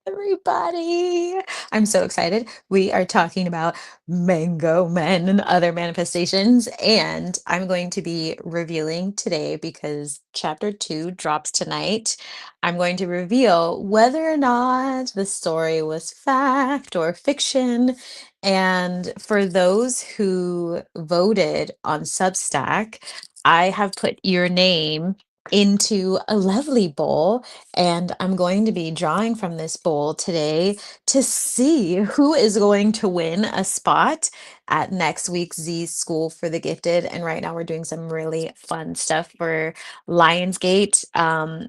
Everybody. I'm so excited. We are talking about mango men and other manifestations, and I'm going to be revealing today because chapter 2 drops tonight. I'm going to reveal whether or not the story was fact or fiction. And for those who voted on Substack, I have put your name into a lovely bowl, and I'm going to be drawing from this bowl today to see who is going to win a spot at next week's Z School for the Gifted. And right now we're doing some really fun stuff for Lionsgate.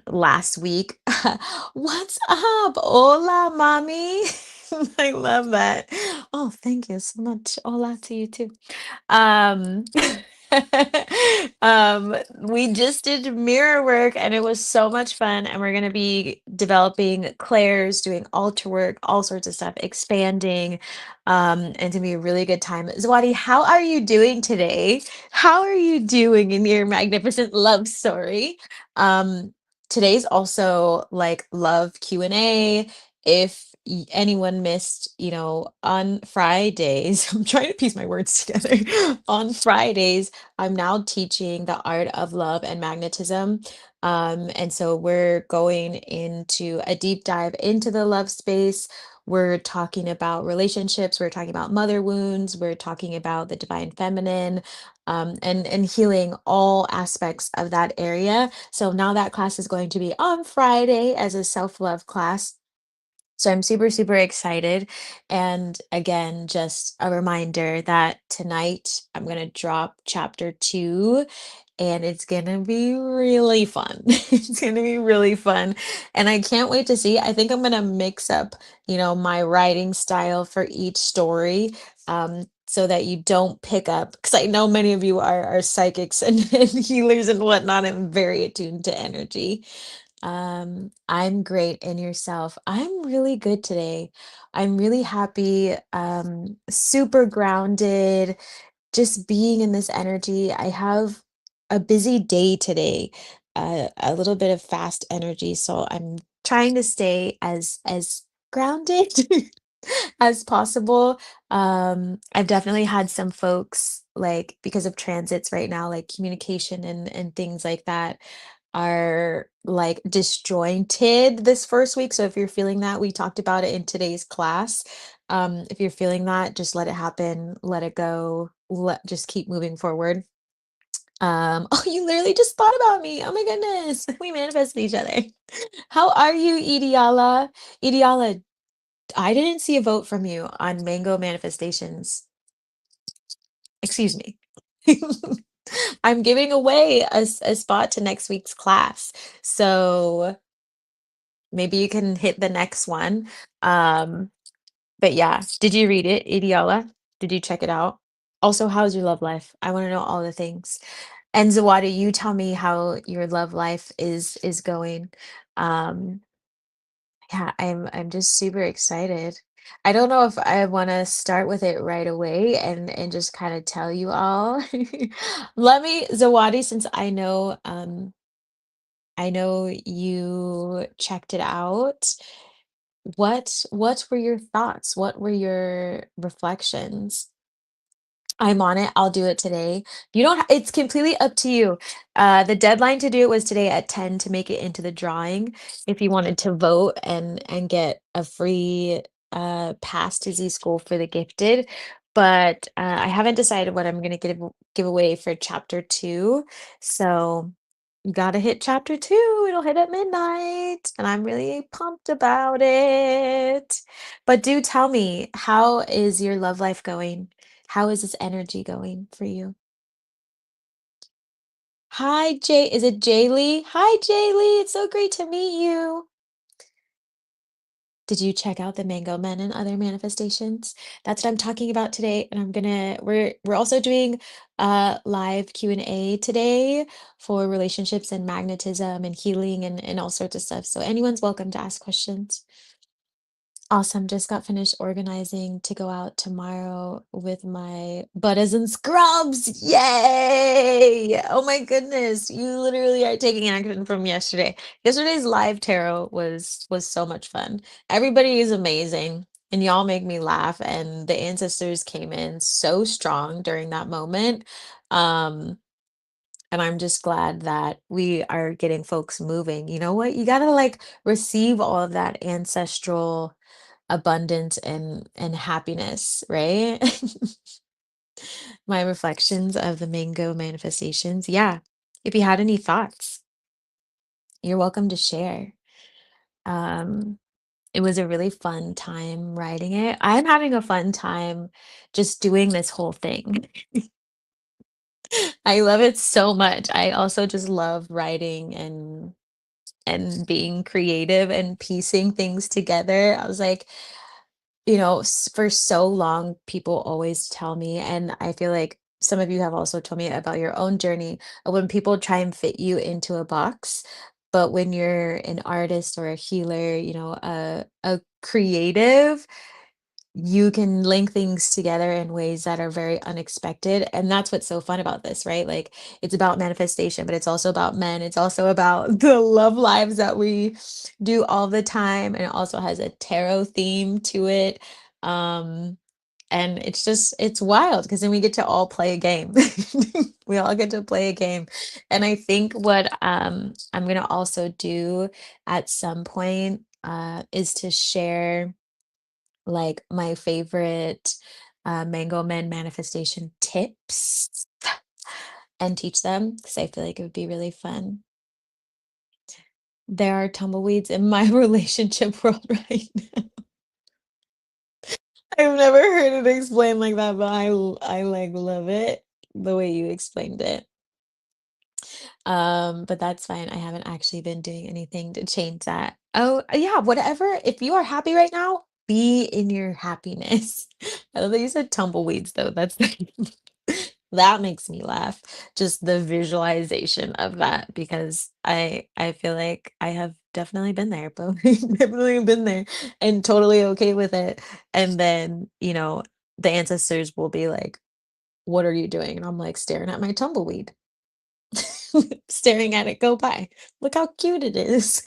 Last week, what's up? Hola, mommy. I love that. Oh, thank you so much. Hola to you too. Um, we just did mirror work and it was so much fun. And we're going to be developing clairs, doing altar work, all sorts of stuff, expanding. And it's going to be a really good time. Zwati, how are you doing today? How are you doing in your magnificent love story? Um, Today's also like love Q&A. If anyone missed, on Fridays, I'm trying to piece my words together. On Fridays, I'm now teaching the art of love and magnetism. And so we're going into a deep dive into the love space. We're talking about relationships, we're talking about mother wounds, we're talking about the divine feminine, and healing all aspects of that area. So now that class is going to be on Friday as a self-love class. So I'm super, super excited. And again, just a reminder that tonight I'm going to drop chapter 2 and it's going to be really fun. It's going to be really fun. And I can't wait to see. I think I'm going to mix up, my writing style for each story. So that you don't pick up, because I know many of you are psychics and healers and whatnot, and very attuned to energy. I'm great. And yourself? I'm really good today. I'm really happy, super grounded, just being in this energy. I have a busy day today, a little bit of fast energy, so I'm trying to stay as grounded as possible. I've definitely had some folks like because of transits right now, like communication and things like that are like disjointed this first week. So if you're feeling that, we talked about it in today's class. If you're feeling that, just let it happen, let it go, just keep moving forward. Oh, you literally just thought about me. Oh my goodness. We manifested each other. How are you, Ideala? Ideala, I didn't see a vote from you on mango manifestations. Excuse me. I'm giving away a spot to next week's class. So maybe you can hit the next one. Um, but yeah, did you read it, Ideala? Did you check it out? Also, how's your love life? I want to know all the things. And Zawadi, you tell me how your love life is going. Um, yeah, I'm just super excited. I don't know if I want to start with it right away and just kind of tell you all. Let me, Zawadi, since I know you checked it out. What were your thoughts? What were your reflections? I'm on it. I'll do it today. You don't it's completely up to you. The deadline to do it was today at 10 to make it into the drawing. If you wanted to vote and get a free pass to Z School for the Gifted. But I haven't decided what I'm gonna give away for chapter 2. So you gotta hit chapter 2. It'll hit at midnight. And I'm really pumped about it. But do tell me, how is your love life going? How is this energy going for you? Hi, Jay. Is it Jaylee? Hi, Jaylee. It's so great to meet you. Did you check out the Mango Men and other manifestations? That's what I'm talking about today. And we're also doing live Q&A today for relationships and magnetism and healing and all sorts of stuff. So anyone's welcome to ask questions. Awesome. Just got finished organizing to go out tomorrow with my butters and scrubs. Yay! Oh my goodness. You literally are taking action from yesterday. Yesterday's live tarot was so much fun. Everybody is amazing and y'all make me laugh and the ancestors came in so strong during that moment. Um and I'm just glad that we are getting folks moving. You know what? You got to like receive all of that ancestral abundance and happiness, right? My reflections of the mango manifestations. Yeah. If you had any thoughts, you're welcome to share. Um, it was a really fun time writing it. I'm having a fun time just doing this whole thing. I love it so much. I also just love writing and being creative and piecing things together. I was like, for so long, people always tell me, and I feel like some of you have also told me about your own journey of when people try and fit you into a box. But when you're an artist or a healer, a creative, you can link things together in ways that are very unexpected. And that's what's so fun about this, right? Like it's about manifestation, but it's also about men. It's also about the love lives that we do all the time. And it also has a tarot theme to it. Um, and it's wild because then we get to all play a game. We all get to play a game. And I think what I'm gonna also do at some point is to share like my favorite Mango Men manifestation tips and teach them because I feel like it would be really fun. There are tumbleweeds in my relationship world right now. I've never heard it explained like that, but I like love it the way you explained it. But that's fine. I haven't actually been doing anything to change that. Oh, yeah, whatever. If you are happy right now, be in your happiness. I love that you said tumbleweeds though. That's that makes me laugh. Just the visualization of that because I feel like I have definitely been there, but definitely been there and totally okay with it. And then, the ancestors will be like, "What are you doing?" And I'm like, "Staring at my tumbleweed." Staring at it go by. Look how cute it is.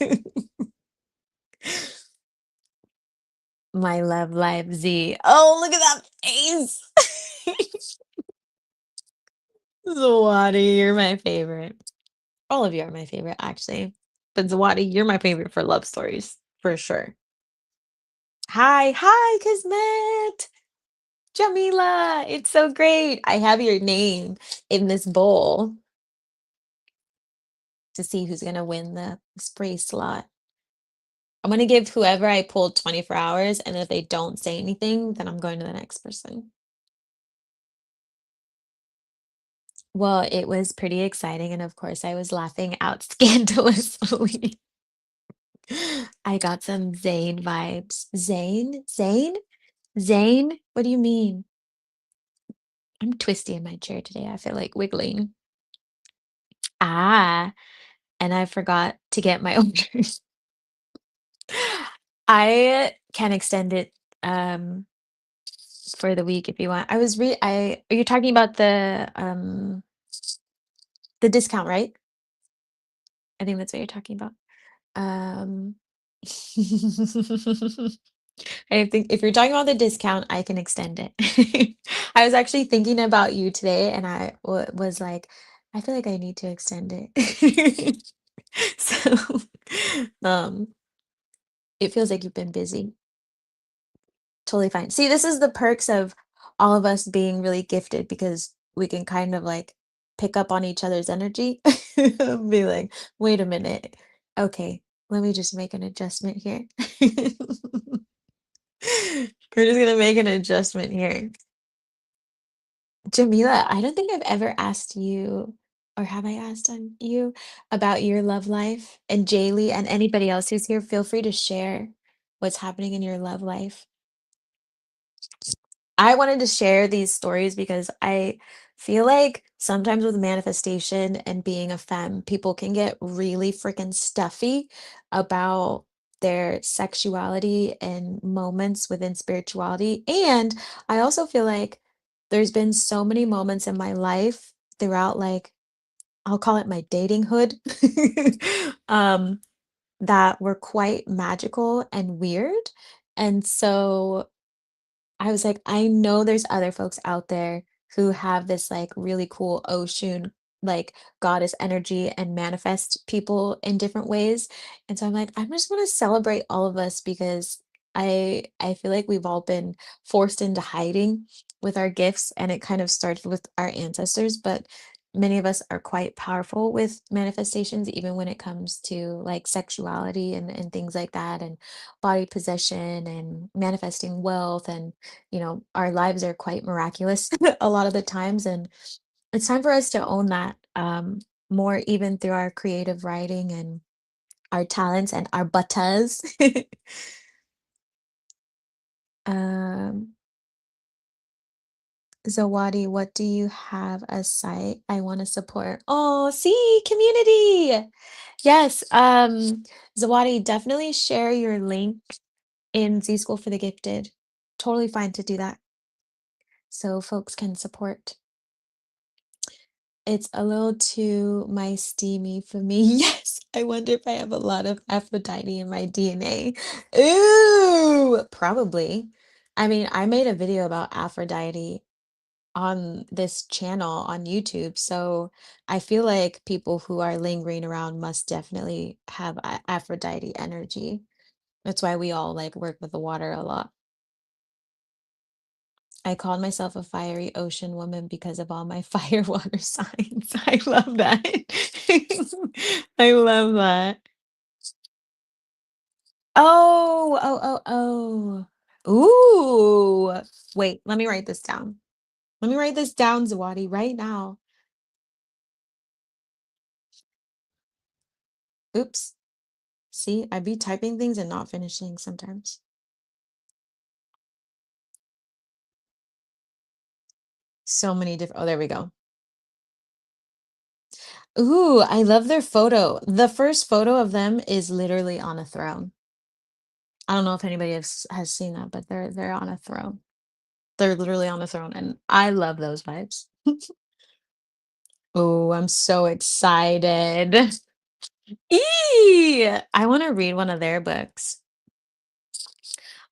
My love life Z. Oh, look at that face. Zawadi, you're my favorite. All of you are my favorite, actually. But Zawadi, you're my favorite for love stories, for sure. Hi, hi, Kismet. Jamila, it's so great. I have your name in this bowl to see who's gonna win the spray slot. I'm gonna give whoever I pulled 24 hours, and if they don't say anything, then I'm going to the next person. Well, it was pretty exciting, and of course, I was laughing out scandalously. I got some Zayn vibes. Zayn? Zayn? Zayn? What do you mean? I'm twisty in my chair today. I feel like wiggling. Ah, and I forgot to get my orders. I can extend it for the week if you want. I are you talking about the discount, right? I think that's what you're talking about. Um, I think if you're talking about the discount, I can extend it. I was actually thinking about you today, and was like, I feel like I need to extend it. So, um, it feels like you've been busy. Totally fine. See, this is the perks of all of us being really gifted because we can kind of like pick up on each other's energy. Be like, wait a minute. Okay, let me just make an adjustment here. We're just gonna make an adjustment here. Jamila, I don't think I've ever asked you, or have I asked on you about your love life? And Jaylee and anybody else who's here, feel free to share what's happening in your love life. I wanted to share these stories because I feel like sometimes with manifestation and being a femme, people can get really freaking stuffy about their sexuality and moments within spirituality. And I also feel like there's been so many moments in my life throughout, like, I'll call it my dating hood, um, that were quite magical and weird. And so I was like, I know there's other folks out there who have this like really cool ocean, like goddess energy and manifest people in different ways. And so I'm like, I just want to celebrate all of us because I feel like we've all been forced into hiding with our gifts, and it kind of started with our ancestors, but many of us are quite powerful with manifestations, even when it comes to like sexuality and things like that, and body possession and manifesting wealth. And our lives are quite miraculous a lot of the times, and it's time for us to own that more, even through our creative writing and our talents and our buttas. um, Zawadi, what do you have a site I want to support? Oh, see, community. Yes, Zawadi, definitely share your link in Z School for the Gifted. Totally fine to do that so folks can support. It's a little too my steamy for me. Yes, I wonder if I have a lot of Aphrodite in my DNA. Ooh, probably. I mean, I made a video about Aphrodite on this channel on YouTube, so I feel like people who are lingering around must definitely have Aphrodite energy. That's why we all like work with the water a lot. I called myself a fiery ocean woman because of all my fire water signs. I love that. I love that. Oh, oh, oh, oh. Ooh. Wait, let me write this down. Let me write this down, Zawadi, right now. Oops. See, I be typing things and not finishing sometimes. So many different. Oh, there we go. Ooh, I love their photo. The first photo of them is literally on a throne. I don't know if anybody has seen that, but they're on a throne. They're literally on a throne, and I love those vibes. Oh, I'm so excited. I want to read one of their books.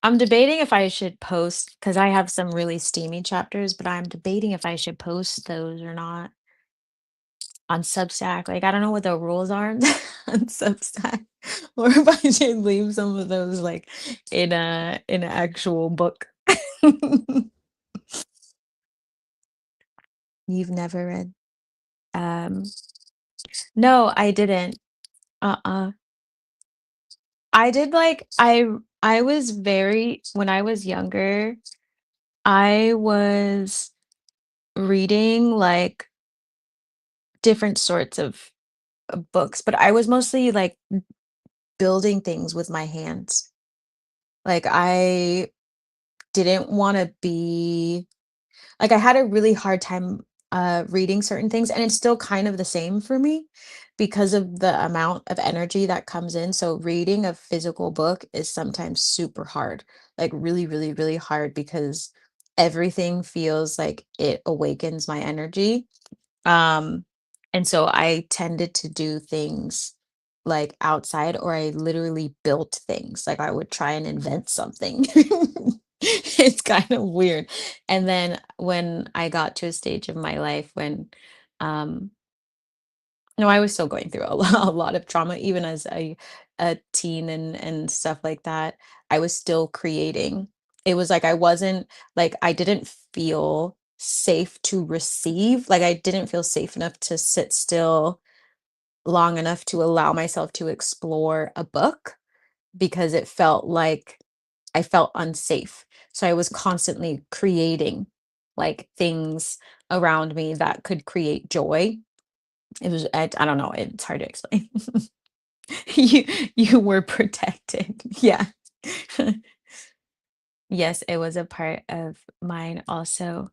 I'm debating if I should post because I have some really steamy chapters, but I'm debating if I should post those or not on Substack. Like, I don't know what the rules are on Substack, or if I should leave some of those like in an actual book. You've never read? Um, no, I didn't. Uh-uh. I did like I was very when I was younger, I was reading like different sorts of books, but I was mostly like building things with my hands. Like I didn't want to be like, I had a really hard time, reading certain things, and it's still kind of the same for me because of the amount of energy that comes in. So reading a physical book is sometimes super hard, like really, really, really hard because everything feels like it awakens my energy. Um, and so I tended to do things like outside, or I literally built things. Like I would try and invent something. It's kind of weird. And then when I got to a stage of my life when, um, no, I was still going through a lot of trauma, even as a teen and stuff like that. I was still creating. It was like I wasn't like I didn't feel safe to receive. Like I didn't feel safe enough to sit still long enough to allow myself to explore a book because it felt like I felt unsafe. So I was constantly creating like things around me that could create joy. It was I don't know, it's hard to explain. You you were protected. Yeah. Yes, it was a part of mine also.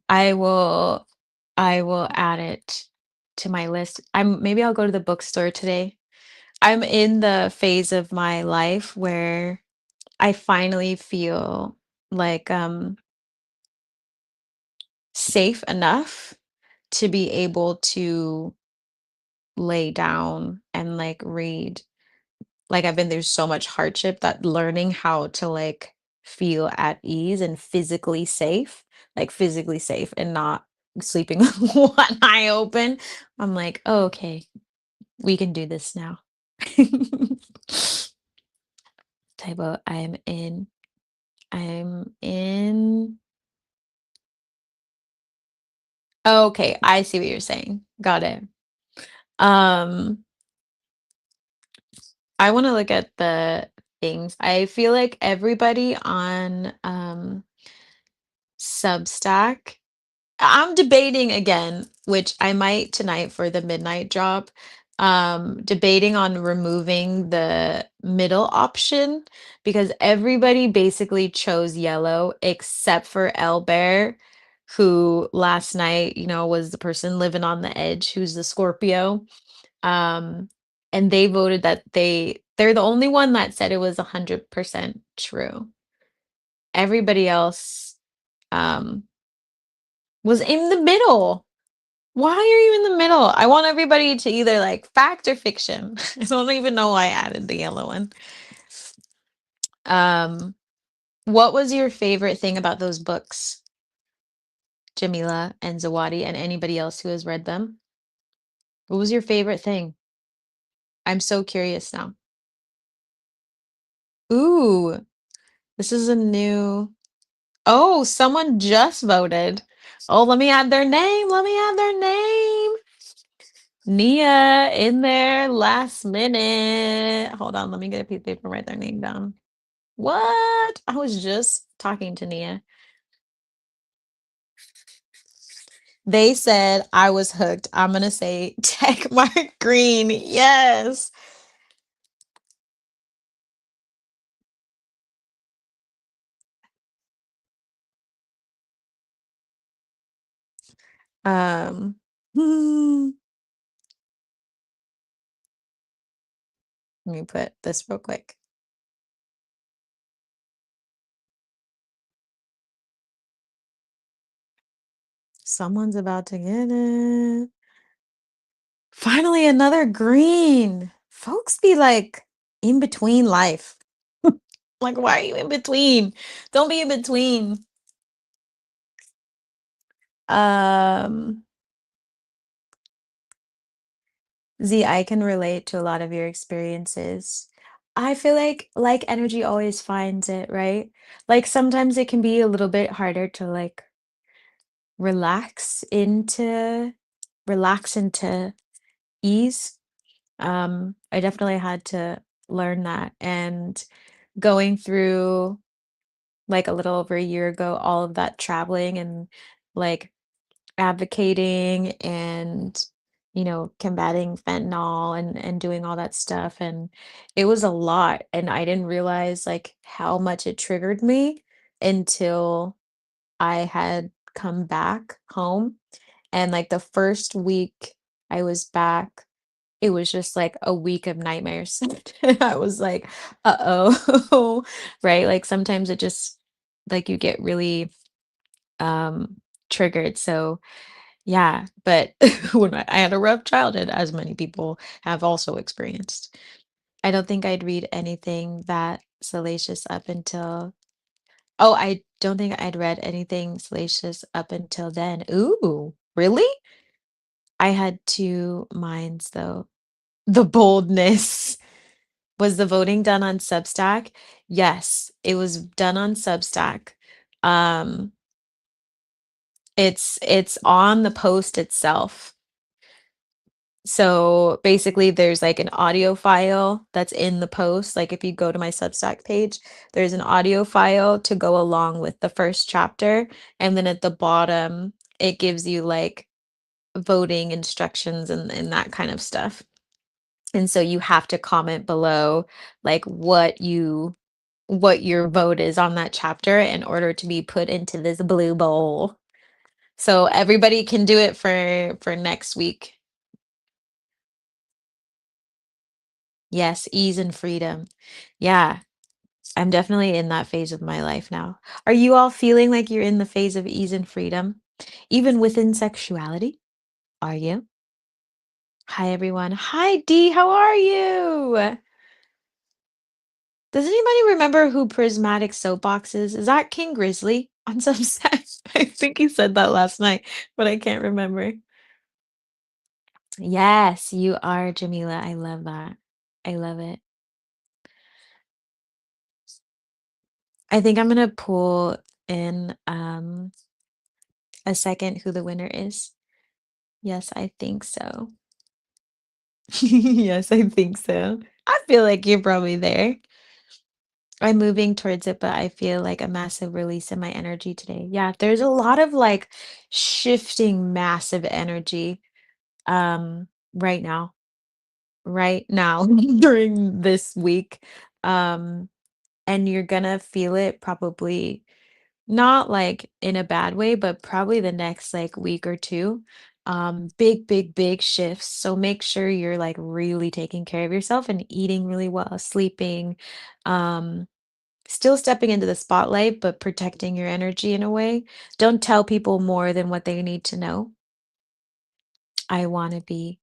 I will I will add it to my list. Maybe I'll go to the bookstore today. I'm in the phase of my life where I finally feel like safe enough to be able to lay down and like read. Like I've been through so much hardship that learning how to like feel at ease and physically safe and not sleeping with one eye open. I'm like, oh, okay, we can do this now. Typo, I'm in. Okay, I see what you're saying. Got it. Um, I want to look at the things. I feel like everybody on Substack. I'm debating again, which I might tonight for the midnight drop. Debating on removing the middle option because everybody basically chose yellow except for El Bear, who last night, was the person living on the edge, who's the Scorpio. Um, and they voted that they're the only one that said it was 100% true. Everybody else um was in the middle. Why are you in the middle? I want everybody to either like fact or fiction. I don't even know why I added the yellow one. Um, what was your favorite thing about those books, Jamila and Zawadi, and anybody else who has read them? What was your favorite thing? I'm so curious now. Ooh, this is a new. Oh, someone just voted. Oh, let me add their name. Let me add their name. Nia in there last minute. Hold on, let me get a piece of paper, write their name down. What? I was just talking to Nia. They said I was hooked. I'm gonna say check mark green. Yes. Um, let me put this real quick. Someone's about to get it. Finally, another green. Folks be like in between life. Like, why are you in between? Don't be in between. Um, Z, I can relate to a lot of your experiences. I feel like energy always finds it, right? Like sometimes it can be a little bit harder to like relax into relax into ease. I definitely had to learn that and going through like a little over a year ago, all of that traveling and like advocating and, combating fentanyl and doing all that stuff, and it was a lot, and I didn't realize, like, how much it triggered me until I had come back home, and, like, the first week I was back, it was just, like, a week of nightmares. I was like, "Uh-oh." Right? Like, sometimes it just like, you get really, um, triggered, so yeah, but when I had a rough childhood, as many people have also experienced. I don't think I'd read anything that salacious up until I don't think I'd read anything salacious up until then. Ooh, really? I had 2 minds though. The boldness. Was the voting done on Substack? Yes, it was done on Substack. Um, it's on the post itself. So basically, there's like an audio file that's in the post. Like if you go to my Substack page, there's an audio file to go along with the first chapter. And then at the bottom, it gives you like voting instructions and that kind of stuff. And so you have to comment below like what your vote is on that chapter in order to be put into this blue bowl. So everybody can do it for next week. Yes, ease and freedom. Yeah, I'm definitely in that phase of my life now. Are you all feeling like you're in the phase of ease and freedom, even within sexuality? Are you? Hi, everyone. Hi, Dee. How are you? Does anybody remember who Prismatic Soapbox is? Is that King Grizzly? I'm so sad. I think he said that last night, but I can't remember. Yes, you are, Jamila. I love that. I love it. I think I'm gonna pull in a second who the winner is. Yes, I think so. Yes, I think so. I feel like you're probably there. I'm moving towards it, but I feel like a massive release in my energy today. Yeah, there's a lot of like shifting massive energy right now. Right now during this week. Um and you're gonna feel it probably not like in a bad way, but probably the next like week or two. Big, big, big shifts. So make sure you're like really taking care of yourself and eating really well, sleeping, um, still stepping into the spotlight, but protecting your energy in a way. Don't tell people more than what they need to know. I want to be.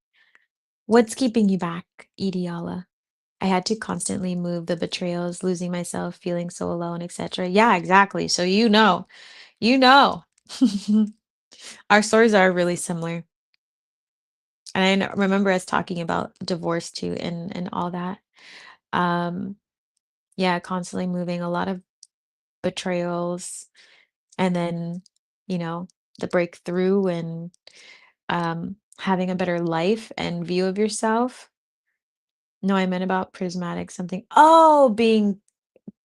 What's keeping you back, Ideala? I had to constantly move the betrayals, losing myself, feeling so alone, etc. Yeah, exactly. So you know. You know. Our stories are really similar. And remember us talking about divorce too and all that. Um, yeah, constantly moving, a lot of betrayals, and then, you know, the breakthrough and having a better life and view of yourself. No, I meant about prismatic something. Oh, being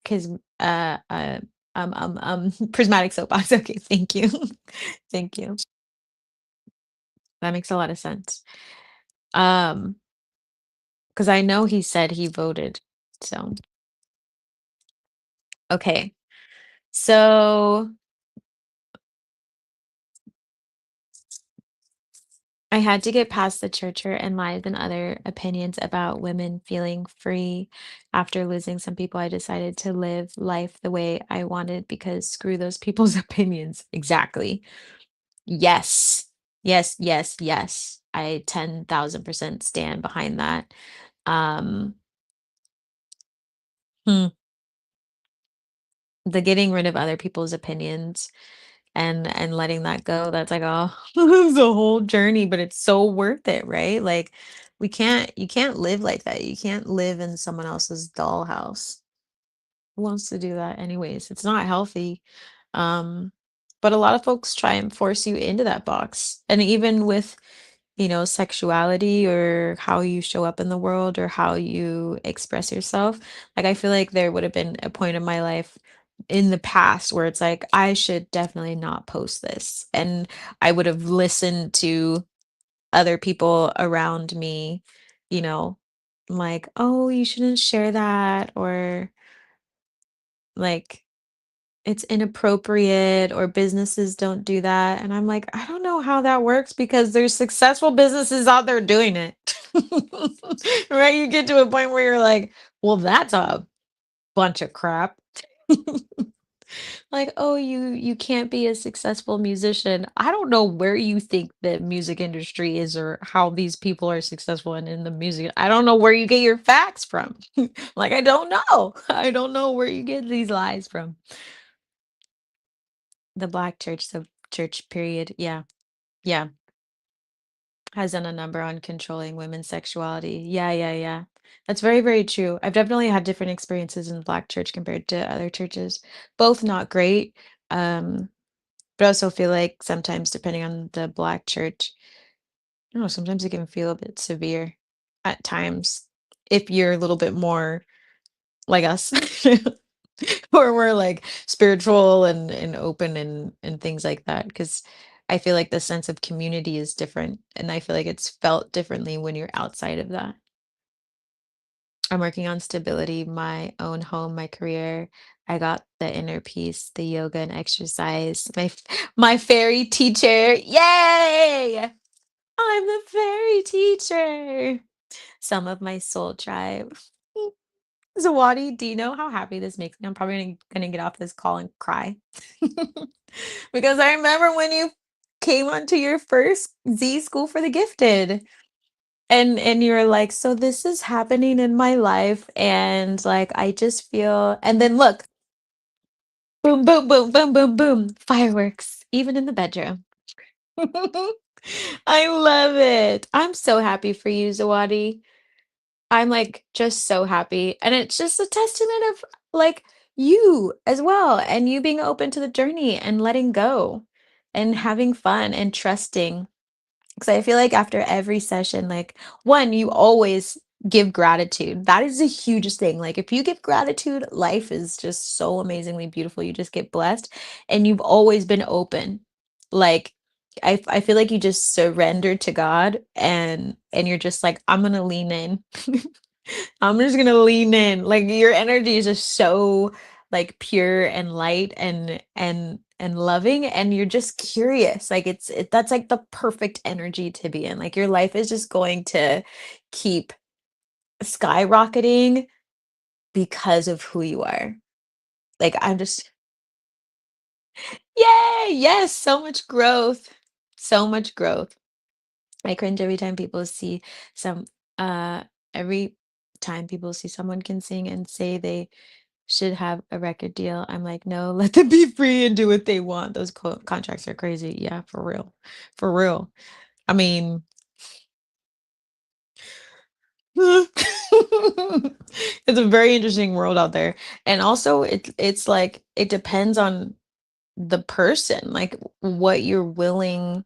because prismatic soapbox. Okay, thank you. Thank you. That makes a lot of sense. Um, because I know he said he voted. So, okay. So I had to get past the church hurt and lies and other opinions about women feeling free. After losing some people, I decided to live life the way I wanted because screw those people's opinions. Exactly. Yes. Yes, yes, yes. I 10,000% stand behind that. Um, hmm, the getting rid of other people's opinions and letting that go, that's like, oh, it's a whole journey, but it's so worth it, right? Like you can't live like that. You can't live in someone else's dollhouse. Who wants to do that anyways? It's not healthy. Um, but a lot of folks try and force you into that box. And even with, you know, sexuality or how you show up in the world or how you express yourself, like I feel like there would have been a point in my life in the past where it's like I should definitely not post this. And I would have listened to other people around me, you know, like, oh, you shouldn't share that, or like it's inappropriate, or businesses don't do that. And I'm like, I don't know how that works because there's successful businesses out there doing it. Right? You get to a point where you're like, well, that's a bunch of crap. Like, oh, you can't be a successful musician. I don't know where you think the music industry is or how these people are successful in the music. I don't know where you get your facts from. Like, I don't know. I don't know where you get these lies from. The black church, the church period. Yeah. Yeah. Has done a number on controlling women's sexuality. Yeah, yeah, yeah. That's very, very true. I've definitely had different experiences in the black church compared to other churches. Both not great. Um, but I also feel like sometimes depending on the black church, I don't know, sometimes it can feel a bit severe at times if you're a little bit more like us. Or we're like spiritual and open and things like that. Because I feel like the sense of community is different, and I feel like it's felt differently when you're outside of that. I'm working on stability, my own home, my career. I got the inner peace, the yoga and exercise. My fairy teacher. Yay! I'm the fairy teacher. Some of my soul tribe. Zawadi, do you know how happy this makes me? I'm probably gonna get off this call and cry. Because I remember when you came onto your first Z School for the Gifted. And you're like, "So this is happening in my life, and, like, I just feel" and then look, boom, boom, boom, boom, boom, boom, fireworks, even in the bedroom. I love it. I'm so happy for you, Zawadi. I'm, like, just so happy, and it's just a testament of, like, you as well, and you being open to the journey and letting go and having fun and trusting. 'Cause I feel like after every session, like, 1, you always give gratitude. That is the hugest thing. Like, if you give gratitude, life is just so amazingly beautiful. You just get blessed, and you've always been open. Like, I feel like you just surrender to God, and you're just like, "I'm gonna lean in." I'm just gonna lean in. Like your energy is just so like pure and light and loving and you're just curious. Like that's like the perfect energy to be in. Like your life is just going to keep skyrocketing because of who you are. Like I'm just yay! Yes, so much growth. So much growth. I cringe every time people see some every time people see someone can sing and say they should have a record deal. I'm like, "No, let them be free and do what they want." Those contracts are crazy. Yeah, for real. For real. I mean, it's a very interesting world out there. And also it's like it depends on the person, like what you're willing,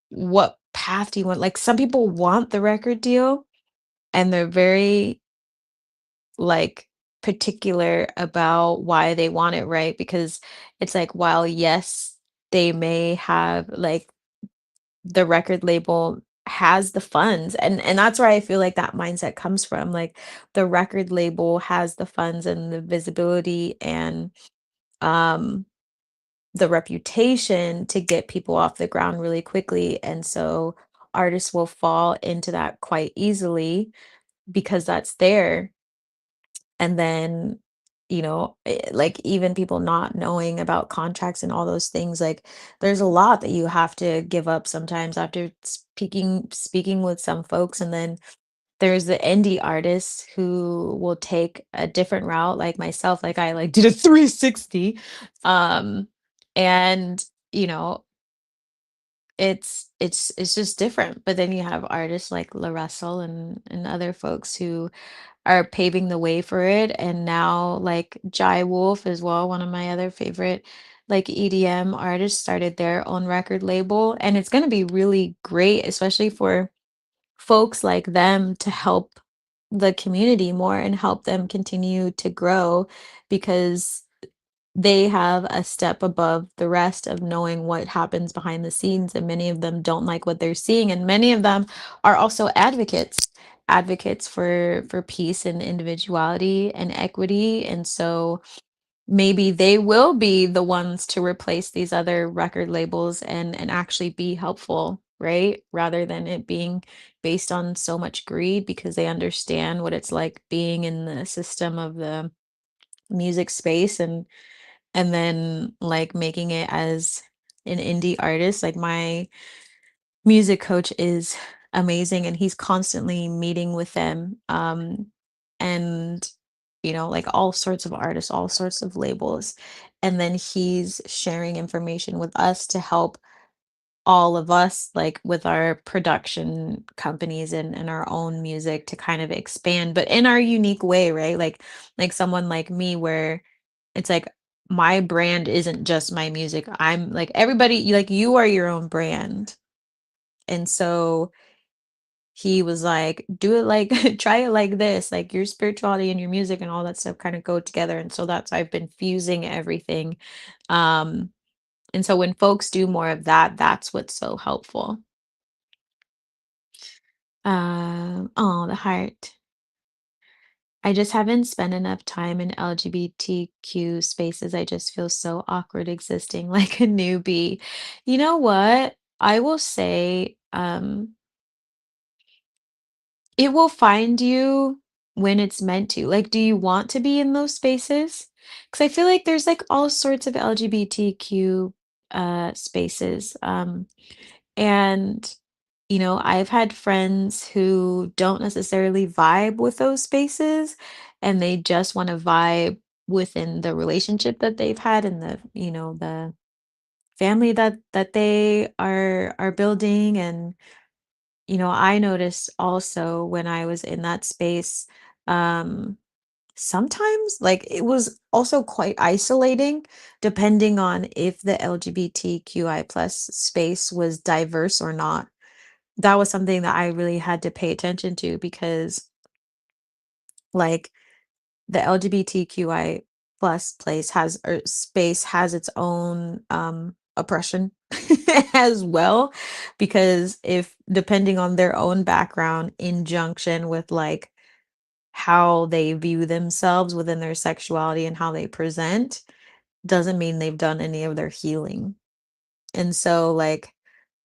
what path do you want? Like some people want the record deal and they're very like particular about why they want it, right? Because it's like while yes, they may have like the record label has the funds and that's where I feel like that mindset comes from. Like the record label has the funds and the visibility and um the reputation to get people off the ground really quickly. And so artists will fall into that quite easily because that's there. And then, like even people not knowing about contracts and all those things, like there's a lot that you have to give up sometimes after speaking with some folks. And then there's the indie artists who will take a different route, like myself, like I like did a 360. Um, and you know, it's just different. But then you have artists like La Russell and other folks who are paving the way for it. And now like Jai Wolf as well, one of my other favorite like EDM artists started their own record label. And it's gonna be really great, especially for folks like them to help the community more and help them continue to grow because they have a step above the rest of knowing what happens behind the scenes, and many of them don't like what they're seeing, and many of them are also advocates for peace and individuality and equity, and so maybe they will be the ones to replace these other record labels and actually be helpful, right? Rather than it being based on so much greed because they understand what it's like being in the system of the music space and then like making it as an indie artist. Like my music coach is amazing and he's constantly meeting with them and like all sorts of artists, all sorts of labels, and then he's sharing information with us to help all of us like with our production companies and our own music to kind of expand but in our unique way, right? Like someone like me where it's like my brand isn't just my music. I'm like everybody, like you are your own brand. And so he was like, do it like, try it like this, like your spirituality and your music and all that stuff kind of go together. And so that's, I've been fusing everything. Um, and so when folks do more of that, that's what's so helpful. Oh, the heart. I just haven't spent enough time in LGBTQ spaces. I just feel so awkward existing like a newbie. You know what? I will say, It will find you when it's meant to. Like, do you want to be in those spaces? Because I feel like there's like all sorts of LGBTQ spaces. And I've had friends who don't necessarily vibe with those spaces and they just want to vibe within the relationship that they've had and the family that they are building. And I noticed also when I was in that space, um, sometimes like it was also quite isolating depending on if the LGBTQI plus space was diverse or not. That was something that I really had to pay attention to because like the LGBTQI plus place has or space has its own oppression as well, because if depending on their own background in junction with like how they view themselves within their sexuality and how they present doesn't mean they've done any of their healing. And so, like,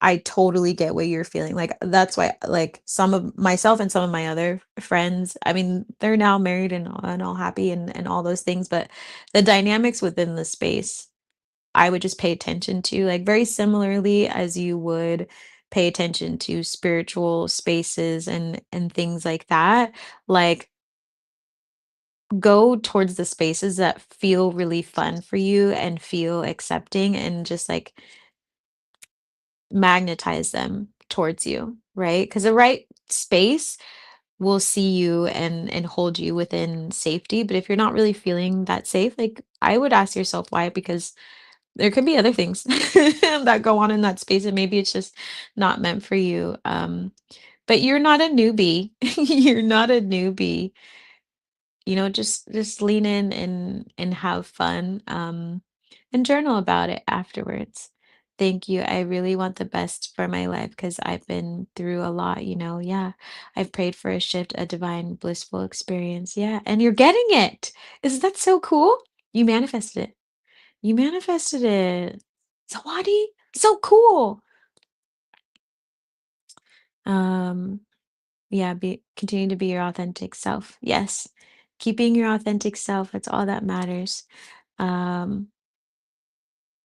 I totally get what you're feeling. Like, that's why, like, some of myself and some of my other friends, I mean, they're now married and all happy and all those things, but the dynamics within the space, I would just pay attention to, like, very similarly as you would pay attention to spiritual spaces and things like that. Like, go towards the spaces that feel really fun for you and feel accepting and just like magnetize them towards you, right? Because the right space will see you and hold you within safety. But if you're not really feeling that safe, like I would ask yourself why, because there could be other things that go on in that space, and maybe it's just not meant for you. But you're not a newbie. You're not a newbie. Just lean in and have fun, and journal about it afterwards. Thank you. I really want the best for my life because I've been through a lot, yeah. I've prayed for a shift, a divine blissful experience. Yeah, and you're getting it. Is that so cool? You manifested it. You manifested it. Zawadi, so cool. um yeah, continue to be your authentic self. Yes, keeping your authentic self, that's all that matters. Um,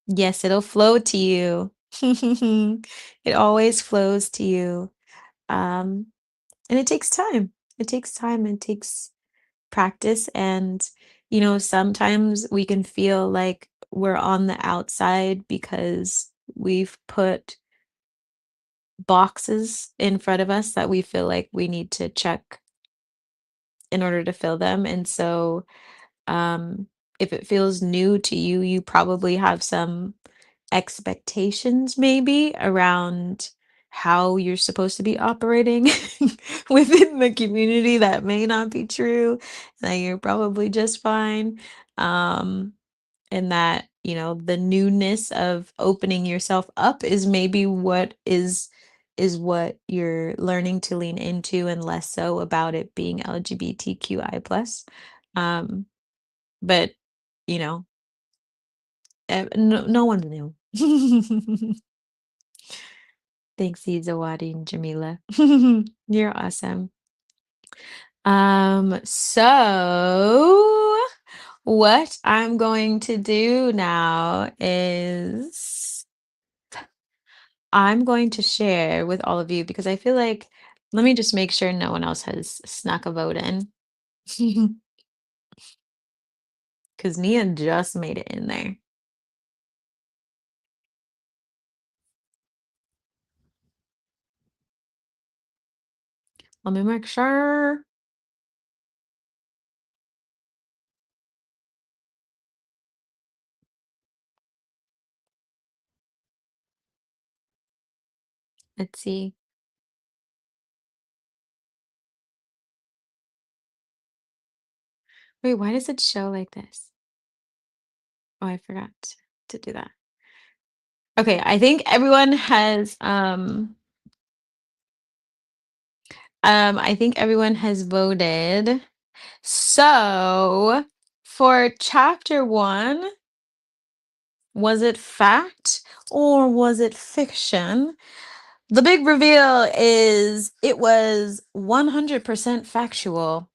yes, it'll flow to you. It always flows to you. Um, and it takes time. It takes time and takes practice. And, sometimes we can feel like we're on the outside because we've put boxes in front of us that we feel like we need to check in order to fill them. And so, Um, if it feels new to you, you probably have some expectations maybe around how you're supposed to be operating within the community that may not be true, that you're probably just fine. Um, and that, the newness of opening yourself up is maybe what is what you're learning to lean into and less so about it being LGBTQI plus. Um, but, you know, no one's new. Thanks, Zawadi and Jamila. You're awesome. So what I'm going to do now is I'm going to share with all of you because I feel like let me just make sure no one else has snuck a vote in. Because Nia just made it in there. Let me make sure. Let's see. Wait, why does it show like this? Oh, I forgot to do that. Okay, I think everyone has I think everyone has voted. So, for chapter 1, was it fact or was it fiction? The big reveal is it was 100% factual.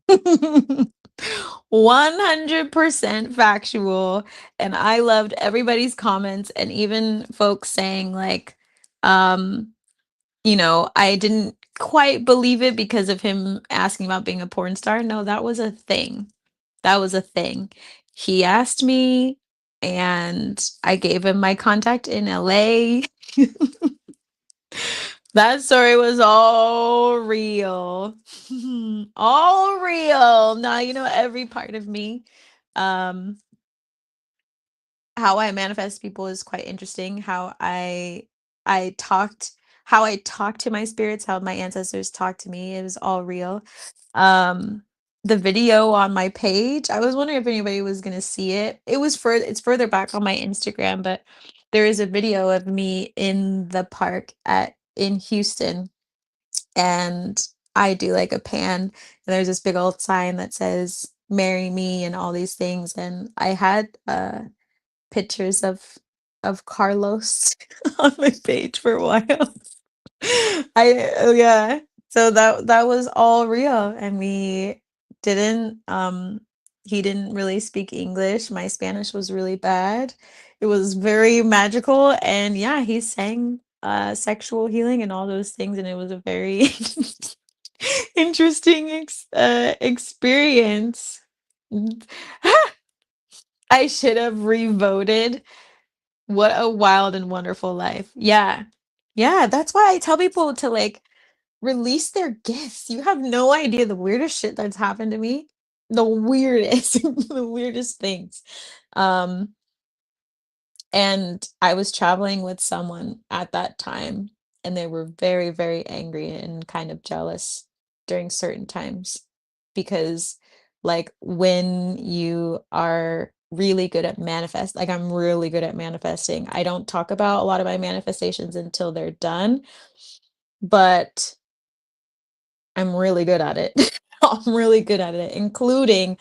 100% factual. And I loved everybody's comments and even folks saying like, um, I didn't quite believe it because of him asking about being a porn star. No, that was a thing. That was a thing. He asked me and I gave him my contact in LA. That story was all real. All real. Now you know every part of me. Um, how I manifest people is quite interesting. I talked how I talk to my spirits, how my ancestors talk to me. It was all real. Um, the video on my page, I was wondering if anybody was gonna see it. It's further back on my Instagram, but there is a video of me in the park at in Houston, and I do like a pan, and there's this big old sign that says marry me and all these things. And I had pictures of Carlos on my page for a while. Yeah. So that was all real, and we didn't he didn't really speak English. My Spanish was really bad. It was very magical, and yeah, he sang sexual healing and all those things, and it was a very interesting experience. I should have revoted. What a wild and wonderful life. Yeah. Yeah, that's why I tell people to like release their gifts. You have no idea the weirdest shit that's happened to me. The weirdest, the weirdest things. Um, and I was traveling with someone at that time, and they were very, very angry and kind of jealous during certain times because, like, when you are really good at manifest, like, I'm really good at manifesting. I don't talk about a lot of my manifestations until they're done, but I'm really good at it. I'm really good at it, including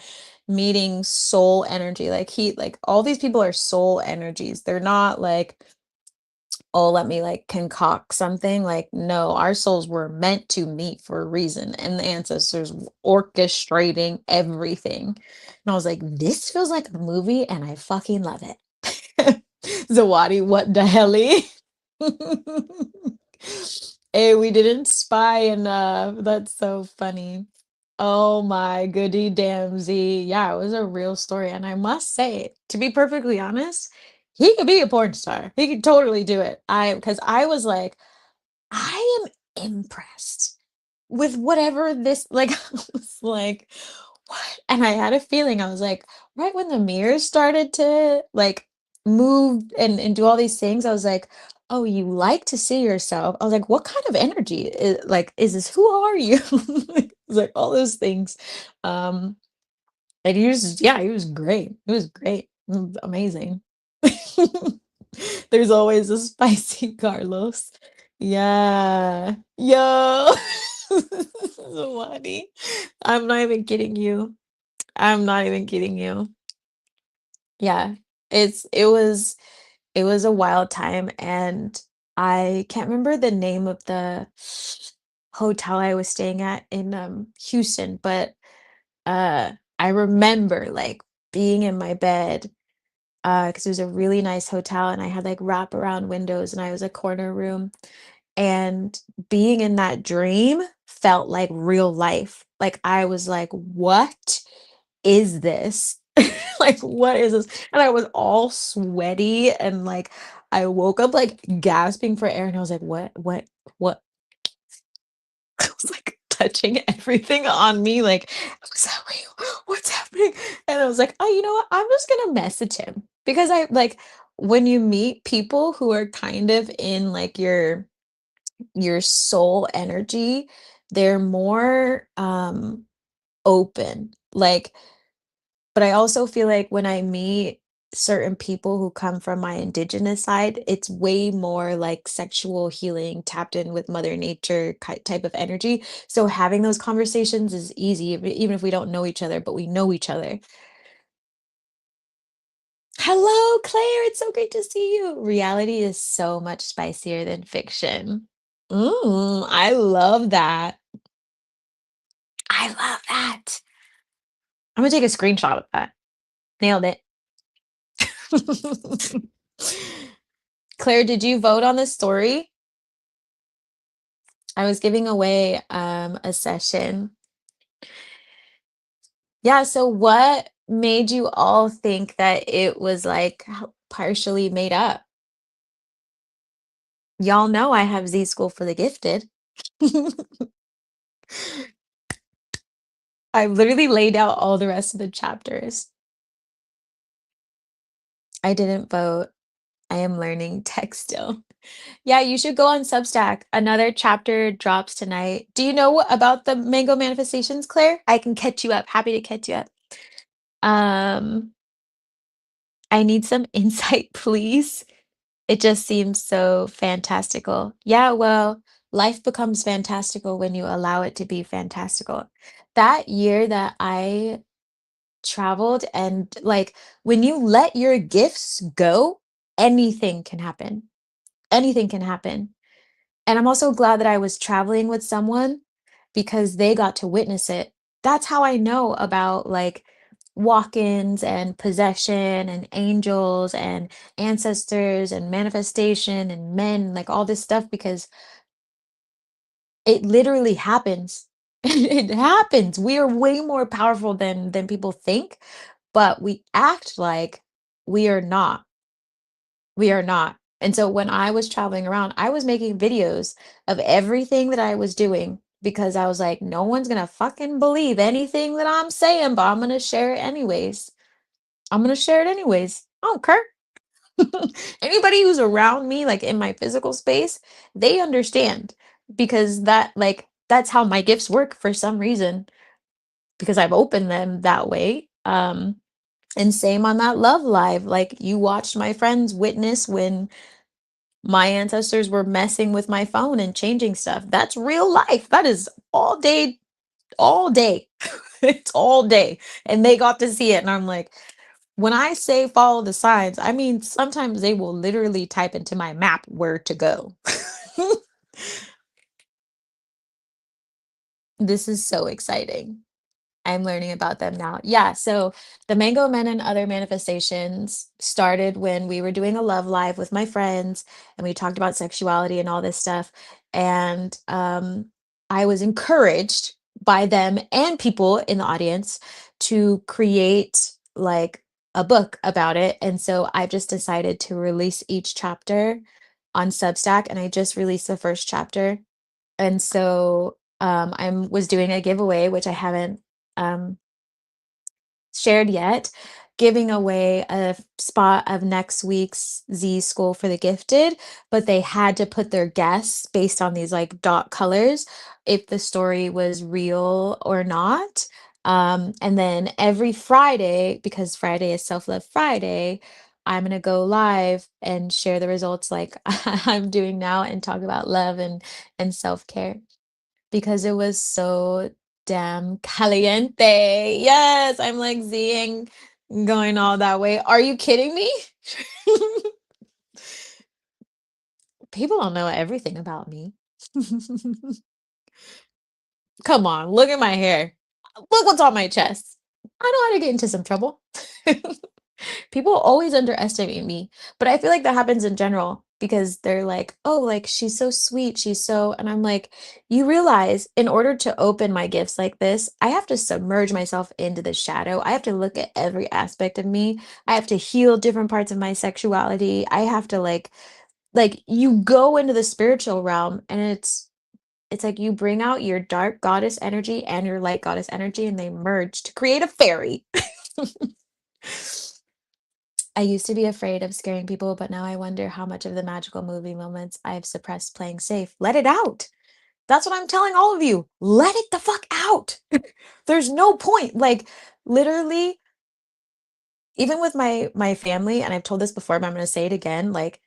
meeting soul energy. Like all these people are soul energies. They're not like, oh, let me like concoct something. Like, no, our souls were meant to meet for a reason, and the ancestors orchestrating everything. And I was like, this feels like a movie, and I fucking love it. Zawadi, what the hell? Hey, we didn't spy enough. That's so funny. Oh my goody damsy. Yeah, it was a real story. And I must say, to be perfectly honest, he could be a porn star. He could totally do it. Because I was like, I am impressed with whatever this, like, I was like, what? And I had a feeling, I was like, right when the mirrors started to like move and do all these things, I was like, oh, you like to see yourself. I was like, what kind of energy is this? Who are you? It was like all those things. Um, and yeah, he was great. It was great. It was amazing. There's always a spicy Carlos. Yeah. Yo. So funny. I'm not even kidding you. I'm not even kidding you. Yeah. It was a wild time, and I can't remember the name of the hotel I was staying at in Houston, but I remember like being in my bed because it was a really nice hotel, and I had like wraparound windows, and I was a corner room, and being in that dream felt like real life. Like I was like, what is this? Like, what is this? And I was all sweaty, and like I woke up like gasping for air, and I was like, what? I was like touching everything on me, like, what's happening? What's happening? And I was like, oh, you know what? I'm just gonna message him because I like when you meet people who are kind of in like your soul energy, they're more open. Like, but I also feel like when I meet certain people who come from my indigenous side, it's way more like sexual healing, tapped in with Mother Nature type of energy. So having those conversations is easy, even if we don't know each other, but we know each other. Hello, Claire. It's so great to see you. Reality is so much spicier than fiction. I love that. I love that. I'm gonna take a screenshot of that. Nailed it. Claire, did you vote on this story? I was giving away a session. Yeah, so what made you all think that it was like partially made up? Y'all know I have Z School for the Gifted. I literally laid out all the rest of the chapters. I didn't vote. I am learning tech still. Yeah, you should go on Substack. Another chapter drops tonight. Do you know about the mango manifestations, Claire? I can catch you up. Happy to catch you up. Um, I need some insight, please. It just seems so fantastical. Yeah, well, life becomes fantastical when you allow it to be fantastical. That year that I traveled and like when you let your gifts go, anything can happen. Anything can happen. And I'm also glad that I was traveling with someone because they got to witness it. That's how I know about like walk-ins and possession and angels and ancestors and manifestation and men, like all this stuff because it literally happens. It happens. We are way more powerful than people think, but we act like we are not. We are not. And so when I was traveling around, I was making videos of everything that I was doing because I was like, no one's gonna fucking believe anything that I'm saying, but I'm gonna share it anyways. I'm gonna share it anyways. I don't care. Anybody who's around me, like in my physical space, they understand because that's how my gifts work for some reason because I've opened them that way. And same on that love live. Like you watched my friends witness when my ancestors were messing with my phone and changing stuff. That's real life. That is all day, all day. It's all day. And they got to see it. And I'm like, when I say follow the signs, I mean, sometimes they will literally type into my map where to go. This is so exciting. I'm learning about them now. Yeah, so the Mango Men and Other Manifestations started when we were doing a love live with my friends and we talked about sexuality and all this stuff. And I was encouraged by them and people in the audience to create like a book about it. And so I just decided to release each chapter on Substack and I just released the first chapter. And so I was doing a giveaway, which I haven't um, shared yet, giving away a spot of next week's Z School for the Gifted, but they had to put their guess based on these like dot colors if the story was real or not. And then every Friday, because Friday is Self Love Friday, I'm gonna go live and share the results like I'm doing now and talk about love and self-care because it was so damn caliente. Yes, I'm like seeing going all that way. Are you kidding me? People don't know everything about me. Come on, look at my hair. Look what's on my chest. I know how to get into some trouble. People always underestimate me, but I feel like that happens in general because they're like, "Oh, like she's so sweet, she's so," and I'm like, "You realize in order to open my gifts like this, I have to submerge myself into the shadow. I have to look at every aspect of me. I have to heal different parts of my sexuality. I have to like you go into the spiritual realm and it's like you bring out your dark goddess energy and your light goddess energy and they merge to create a fairy." I used to be afraid of scaring people, but now I wonder how much of the magical movie moments I've suppressed playing safe. Let it out. That's what I'm telling all of you. Let it the fuck out. There's no point. Like literally, even with my family, and I've told this before, but I'm gonna say it again, like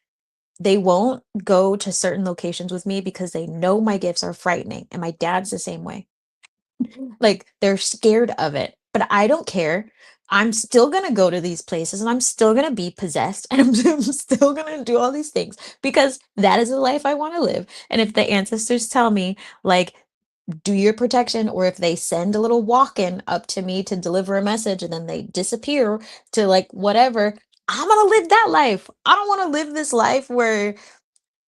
they won't go to certain locations with me because they know my gifts are frightening. And my dad's the same way. Like they're scared of it. But I don't care I'm still gonna go to these places and I'm still gonna be possessed and I'm still gonna do all these things because that is the life I want to live. And if the ancestors tell me, like, do your protection, or if they send a little walk-in up to me to deliver a message and then they disappear to like whatever, I'm gonna live that life. I don't want to live this life where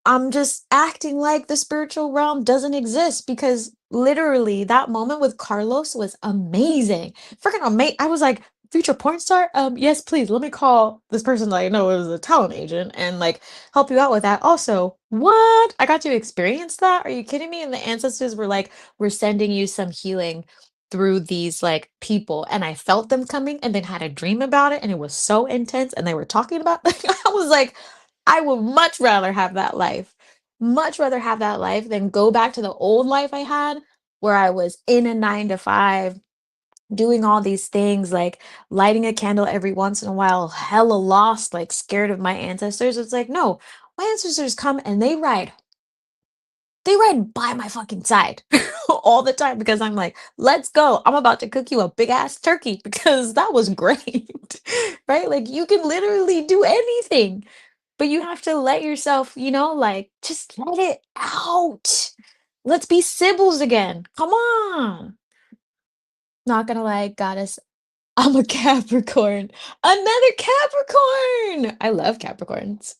I'm just acting like the spiritual realm doesn't exist because literally that moment with Carlos was amazing. Freaking amazing. I was like, future porn star? Yes, please. Let me call this person that I know is a talent agent and like help you out with that. Also, what? I got to experience that? Are you kidding me? And the ancestors were like, we're sending you some healing through these like people. And I felt them coming and then had a dream about it. And it was so intense. And they were talking about I was like, I would much rather have that life. Much rather have that life than go back to the old life I had where I was in a 9 to 5 doing all these things, like lighting a candle every once in a while, hella lost, like scared of my ancestors. It's like, no, my ancestors come and they ride by my fucking side all the time because I'm like, let's go. I'm about to cook you a big ass turkey because that was great. Right? Like you can literally do anything. But you have to let yourself, like, just let it out. Let's be Sibyls again. Come on. Not gonna lie, goddess, I'm a Capricorn. Another Capricorn. I love Capricorns.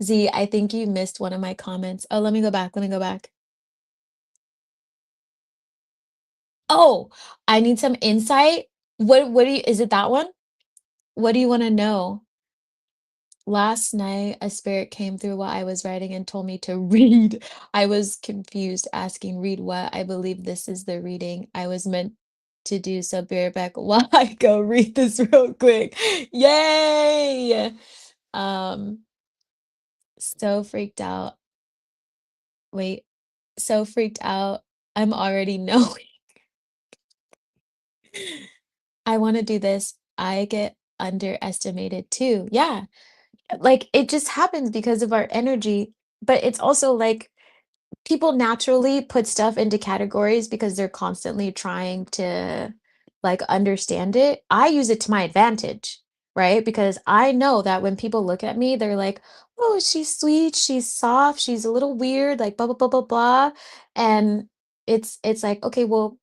Z, I think you missed one of my comments. Oh, let me go back. Let me go back. Oh, I need some insight. What do you, is it that one? What do you want to know? Last night, a spirit came through while I was writing and told me to read. I was confused, asking, read what? I believe this is the reading I was meant to do. So be right back while I go read this real quick. Yay! Um, so freaked out. Wait, so freaked out. I'm already knowing. I want to do this. I get underestimated too. Yeah. Like it just happens because of our energy, but it's also like people naturally put stuff into categories because they're constantly trying to like understand it. I use it to my advantage, right? Because I know that when people look at me, they're like, "Oh, she's sweet, she's soft, she's a little weird, like blah blah blah blah blah." And it's like, "Okay, well,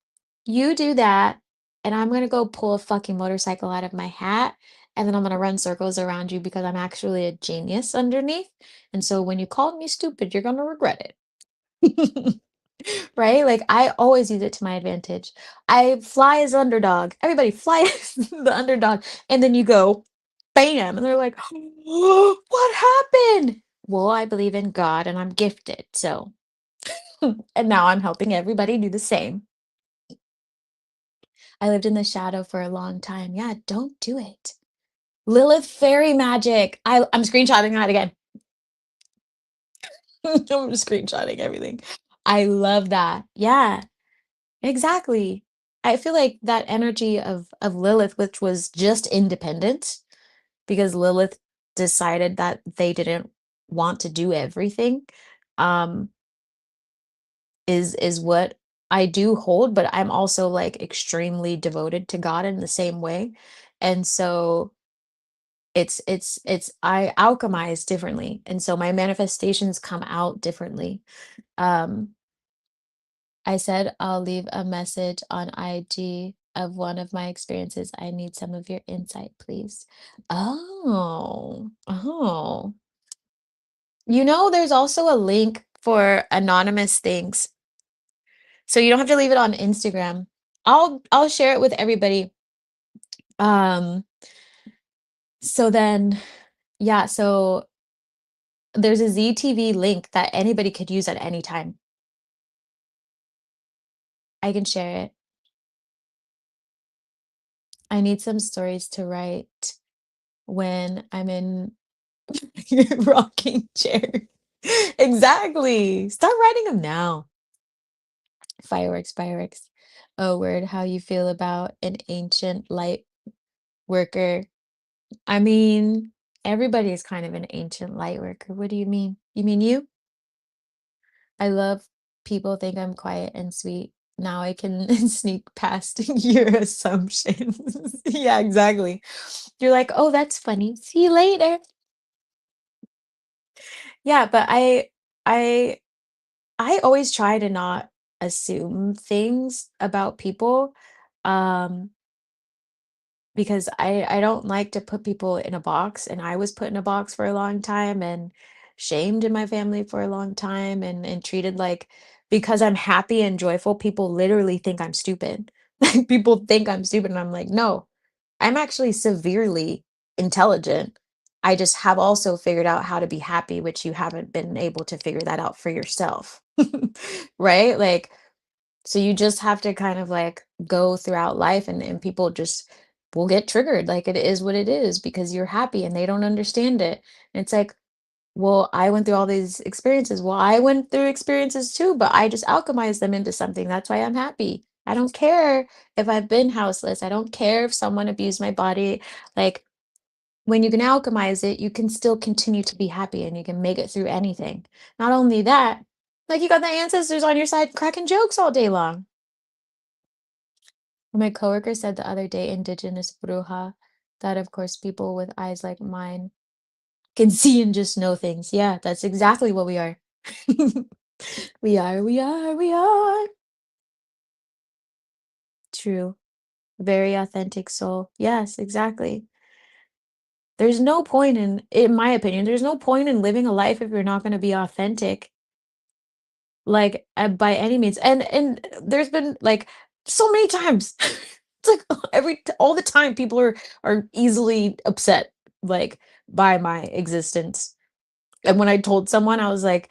you do that, and I'm going to go pull a fucking motorcycle out of my hat." And then I'm gonna run circles around you because I'm actually a genius underneath. And so when you call me stupid, you're gonna regret it. Right? Like I always use it to my advantage. I fly as underdog. Everybody fly as the underdog. And then you go, bam. And they're like, what happened? Well, I believe in God and I'm gifted. So, and now I'm helping everybody do the same. I lived in the shadow for a long time. Yeah, don't do it. Lilith fairy magic. I'm screenshotting that again. I'm screenshotting everything. I love that. Yeah. Exactly. I feel like that energy of Lilith, which was just independent, because Lilith decided that they didn't want to do everything, um, is what I do hold, but I'm also like extremely devoted to God in the same way. And so it's I alchemize differently. And so my manifestations come out differently. Um, I said I'll leave a message on IG of one of my experiences. I need some of your insight, please. Oh, oh. There's also a link for anonymous things. So you don't have to leave it on Instagram. I'll share it with everybody. Um, so then yeah, so there's a ZTV link that anybody could use at any time. I can share it. I need some stories to write when I'm in rocking chair. Exactly. Start writing them now. Fireworks, fireworks. Oh, word, how you feel about an ancient light worker? I mean, everybody is kind of an ancient light worker. What do you mean? You mean you? I love people think I'm quiet and sweet. Now I can sneak past your assumptions. Yeah, exactly. You're like, "Oh, that's funny. See you later." Yeah, but I I always try to not assume things about people, um, because I don't like to put people in a box, and I was put in a box for a long time and shamed in my family for a long time and treated like because I'm happy and joyful, people literally think I'm stupid. Like people think I'm stupid, and I'm like, "No, I'm actually severely intelligent. I just have also figured out how to be happy, which you haven't been able to figure that out for yourself." Right? Like, so you just have to kind of like go throughout life and people just will get triggered. Like it is what it is because you're happy and they don't understand it. And it's like, well, I went through all these experiences. Well, I went through experiences too, but I just alchemized them into something. That's why I'm happy. I don't care if I've been houseless. I don't care if someone abused my body. Like when you can alchemize it, you can still continue to be happy and you can make it through anything. Not only that, like you got the ancestors on your side cracking jokes all day long. My coworker said the other day, indigenous bruja, that of course people with eyes like mine can see and just know things. Yeah, that's exactly what we are. We are. True. Very authentic soul. Yes, exactly. There's no point in my opinion, there's no point in living a life if you're not going to be authentic, like by any means. And there's been like so many times. It's like all the time people are easily upset like by my existence. And when I told someone, I was like,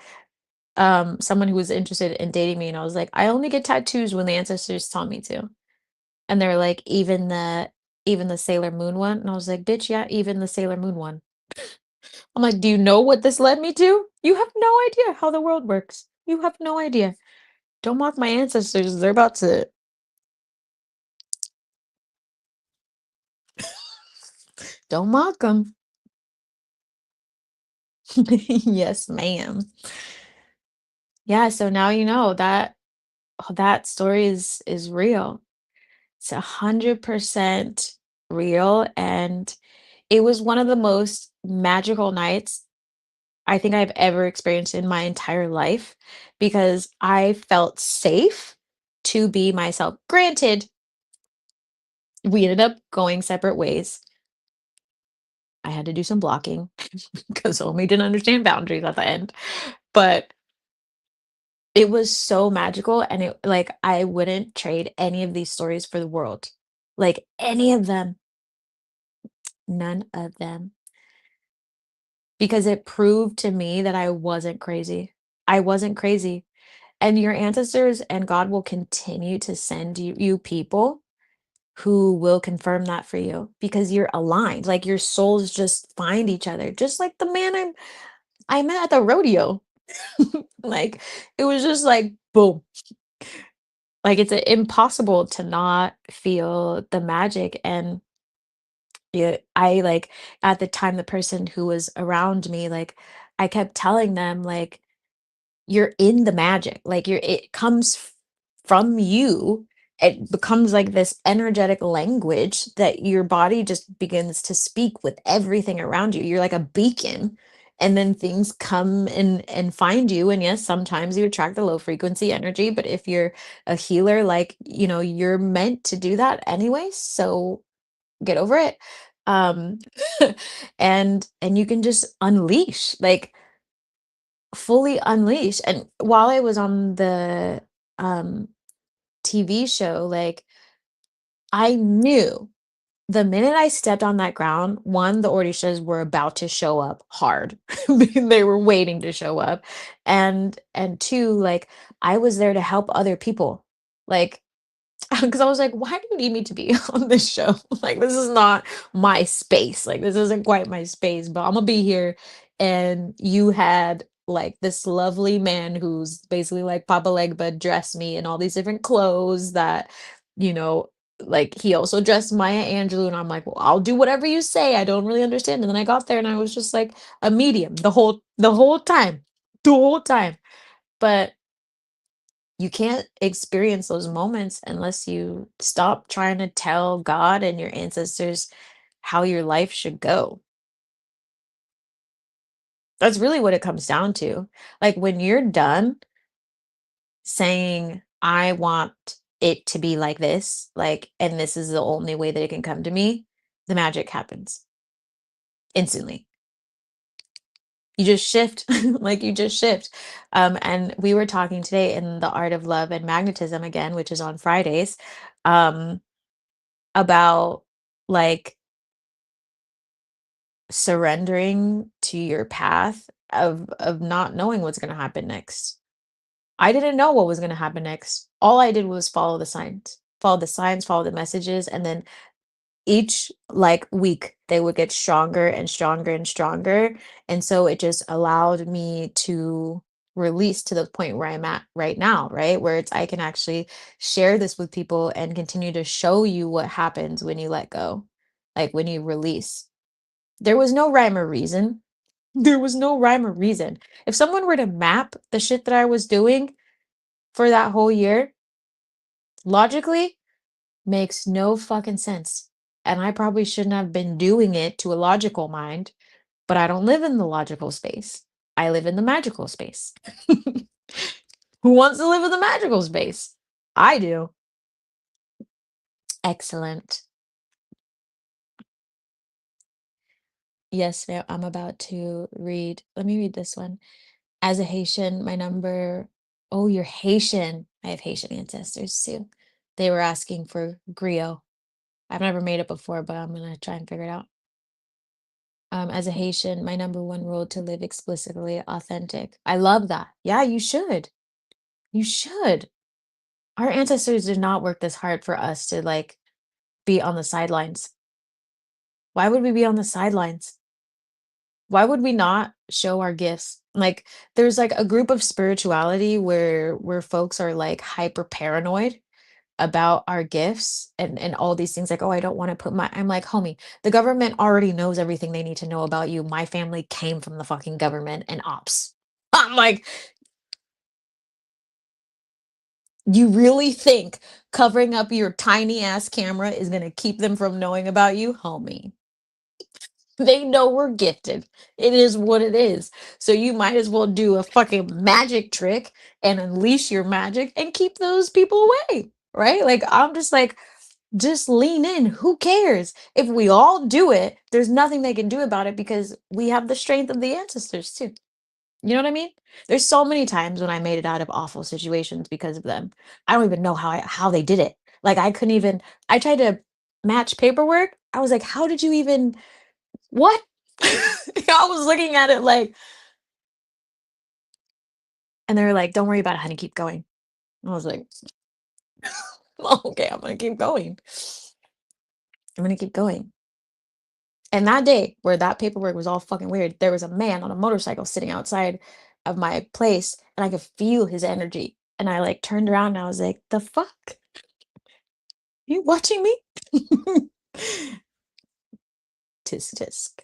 someone who was interested in dating me, and I was like, I only get tattoos when the ancestors tell me to. And they're like, even the Sailor Moon one? And I was like, bitch, yeah, even the Sailor Moon one. I'm like, do you know what this led me to? You have no idea how the world works. You have no idea. Don't mock my ancestors. They're about to don't mock them. Yes, ma'am. Yeah, so now you know that that story is real. It's 100% real, and it was one of the most magical nights I think I've ever experienced in my entire life because I felt safe to be myself. Granted, we ended up going separate ways. I had to do some blocking because Omi didn't understand boundaries at the end. But it was so magical, and it like, I wouldn't trade any of these stories for the world. Like, any of them. None of them. Because it proved to me that I wasn't crazy. I wasn't crazy. And your ancestors and God will continue to send you people who will confirm that for you because you're aligned. Like, your souls just find each other, just like the man I met at the rodeo. Like, it was just like, boom. Like, it's, impossible to not feel the magic, and, yeah, I, like, at the time, the person who was around me, like, I kept telling them, like, "You're in the magic, like, it comes from you." It becomes like this energetic language that your body just begins to speak with everything around you. You're like a beacon, and then things come and find you, and yes, sometimes you attract the low frequency energy, but if you're a healer, like, you're meant to do that anyway, so get over it. Um, and you can just unleash, like, fully unleash. And while I was on the, um, TV show, like, I knew the minute I stepped on that ground, 1, the Orishas were about to show up hard. They were waiting to show up, and 2, like, I was there to help other people. Like, because I was like, "Why do you need me to be on this show? Like, this is not my space. Like, this isn't quite my space, but Imma be here." And you had, like, this lovely man who's basically like Papa Legba dressed me in all these different clothes that, you know, like, he also dressed Maya Angelou, and I'm like, "Well, I'll do whatever you say. I don't really understand." And then I got there, and I was just like a medium the whole time. The whole time. But You can't experience those moments unless you stop trying to tell God and your ancestors how your life should go. That's really what it comes down to. Like when you're done saying, I want it to be like this, like, and this is the only way that it can come to me, the magic happens instantly. You just shift, like you just shift. And we were talking today in the Art of Love and Magnetism again, which is on Fridays, um, about like surrendering to your path of not knowing what's going to happen next. I didn't know what was going to happen next. All I did was follow the signs, follow the messages, and then each like week they would get stronger and stronger and stronger. And so it just allowed me to release to the point where I'm at right now, right? Where it's I can actually share this with people and continue to show you what happens when you let go, like when you release. There was no rhyme or reason. There was no rhyme or reason. If someone were to map the shit that I was doing for that whole year, logically, makes no fucking sense. And I probably shouldn't have been doing it to a logical mind, but I don't live in the logical space. I live in the magical space. Who wants to live in the magical space? I do. Excellent. Yes, ma'am. I'm about to read. Let me read this one. As a Haitian, my number. Oh, you're Haitian. I have Haitian ancestors too. They were asking for griot. I've never made it before, but I'm gonna try and figure it out. As a Haitian, my number one rule to live explicitly authentic. I love that. Yeah, you should. You should. Our ancestors did not work this hard for us to like be on the sidelines. Why would we be on the sidelines? Why would we not show our gifts? Like there's like a group of spirituality where folks are like hyper paranoid about our gifts and all these things like, oh, I don't want to put my I'm like, homie, the government already knows everything they need to know about you. My family came from the fucking government and ops. I'm like, you really think covering up your tiny ass camera is gonna keep them from knowing about you, homie? They know we're gifted. It is what it is. So you might as well do a fucking magic trick and unleash your magic and keep those people away, right? Like I'm just like, just lean in. Who cares? If we all do it, there's nothing they can do about it because we have the strength of the ancestors too. You know what I mean? There's so many times when I made it out of awful situations because of them. I don't even know how they did it. Like I couldn't even I tried to match paperwork. I was like, "How did you even what?" I was looking at it like and they were like, "Don't worry about it, honey, keep going." I was like, "Okay, I'm gonna keep going. I'm gonna keep going." And that day where that paperwork was all fucking weird, there was a man on a motorcycle sitting outside of my place, and I could feel his energy. And I like turned around and I was like, "The fuck? You watching me?" Tisk tisk.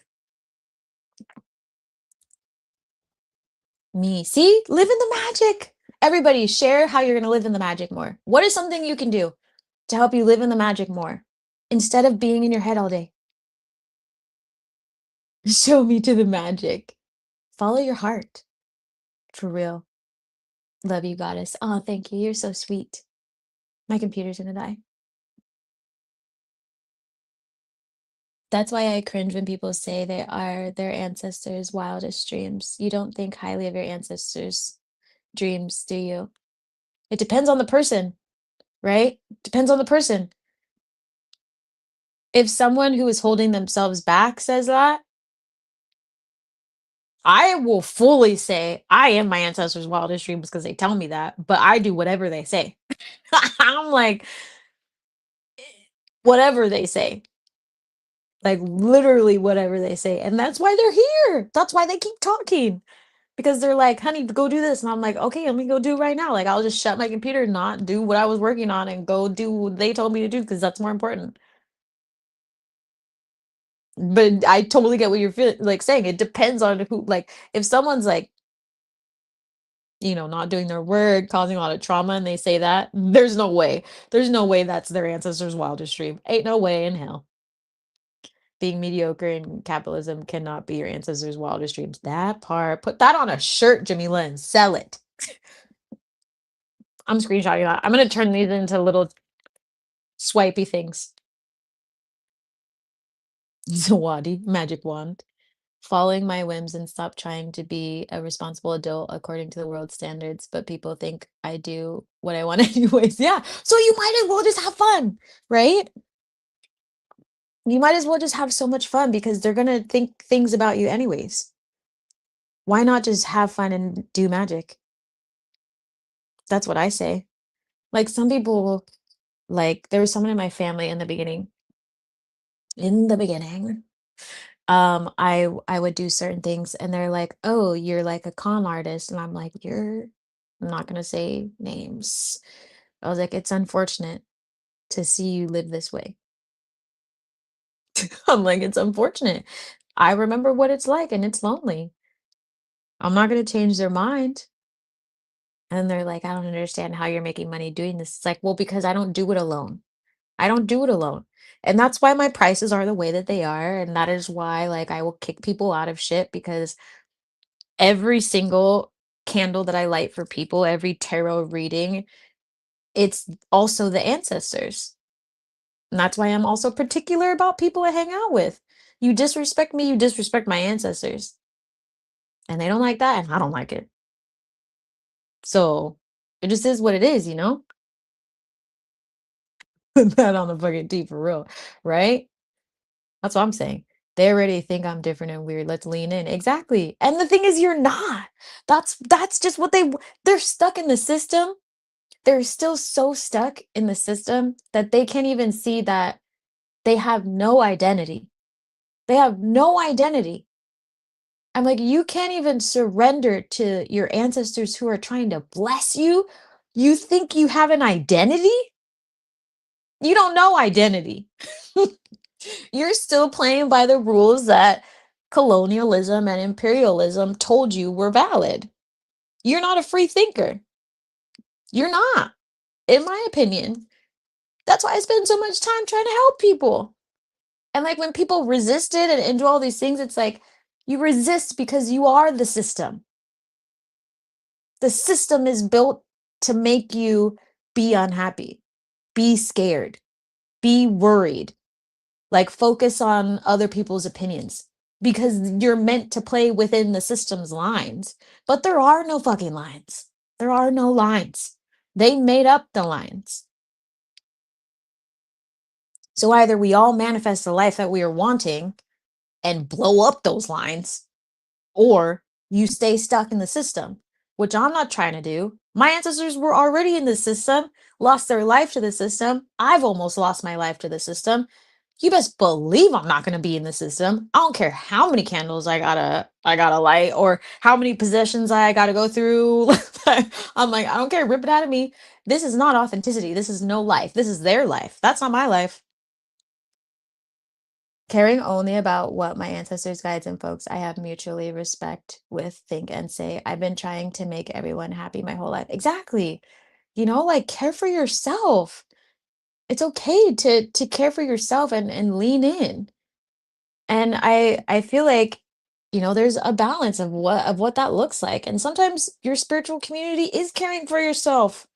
Me. See? Live in the magic. Everybody share how you're gonna live in the magic more. What is something you can do to help you live in the magic more instead of being in your head all day? Show me to the magic. Follow your heart. For real. Love you, goddess. Oh, thank you. You're so sweet. My computer's gonna die. That's why I cringe when people say they are their ancestors' wildest dreams. You don't think highly of your ancestors' dreams, do you? It depends on the person, right? Depends on the person. If someone who is holding themselves back says that, I will fully say I am my ancestors' wildest dreams because they tell me that, but I do whatever they say. I'm like, whatever they say. Like literally whatever they say. And that's why they're here. That's why they keep talking. Because they're like, honey, go do this. And I'm like, okay, let me go do it right now. Like I'll just shut my computer, not do what I was working on and go do what they told me to do because that's more important. But I totally get what you're like saying. It depends on who, like, if someone's like, not doing their work, causing a lot of trauma, and they say that, there's no way. There's no way that's their ancestors' wildest dream. Ain't no way in hell. Being mediocre in capitalism cannot be your ancestors' wildest dreams. That part, put that on a shirt, Jimmy Lynn. Sell it. I'm screenshotting that. I'm gonna turn these into little swipey things. Zawadi, magic wand. Following my whims and stop trying to be a responsible adult according to the world standards, but people think I do what I want anyways. Yeah. So you might as well just have fun, right? You might as well just have so much fun because they're gonna think things about you anyways. Why not just have fun and do magic? That's what I say. Like some people, like there was someone in my family in the beginning, I would do certain things and they're like, "Oh, you're like a con artist." And I'm like, I'm not gonna say names. I was like, "It's unfortunate to see you live this way." I'm like, "It's unfortunate. I remember what it's like and it's lonely. I'm not gonna change their mind." And they're like, "I don't understand how you're making money doing this." It's like, "Well, because I don't do it alone. I don't do it alone." And that's why my prices are the way that they are. And that is why, like, I will kick people out of shit because every single candle that I light for people, every tarot reading, it's also the ancestors. And that's why I'm also particular about people I hang out with. You disrespect me, you disrespect my ancestors. And they don't like that, and I don't like it. So it just is what it is, you know? Put that on the fucking T for real, right? That's what I'm saying. They already think I'm different and weird. Let's lean in. Exactly. And the thing is, you're not. That's just what they're stuck in the system. They're still so stuck in the system that they can't even see that they have no identity. They have no identity. I'm like, you can't even surrender to your ancestors who are trying to bless you. You think you have an identity? You don't know identity. You're still playing by the rules that colonialism and imperialism told you were valid. You're not a free thinker. You're not, in my opinion. That's why I spend so much time trying to help people. And like when people resist it and do all these things, it's like you resist because you are the system. The system is built to make you be unhappy, be scared, be worried, like focus on other people's opinions because you're meant to play within the system's lines. But there are no fucking lines. There are no lines. They made up the lines. So either we all manifest the life that we are wanting and blow up those lines, or you stay stuck in the system, which I'm not trying to do. My ancestors were already in the system, lost their life to the system. I've almost lost my life to the system. You best believe I'm not going to be in the system. I don't care how many candles I gotta light or how many possessions I gotta go through. I'm like, I don't care, rip it out of me. This is not authenticity. This is no life. This is their life. That's not my life. Caring only about what my ancestors, guides, and folks I have mutually respect with think and say. I've been trying to make everyone happy my whole life. Exactly. Like care for yourself. It's okay to care for yourself and lean in. And I feel like, there's a balance of what that looks like. And sometimes your spiritual community is caring for yourself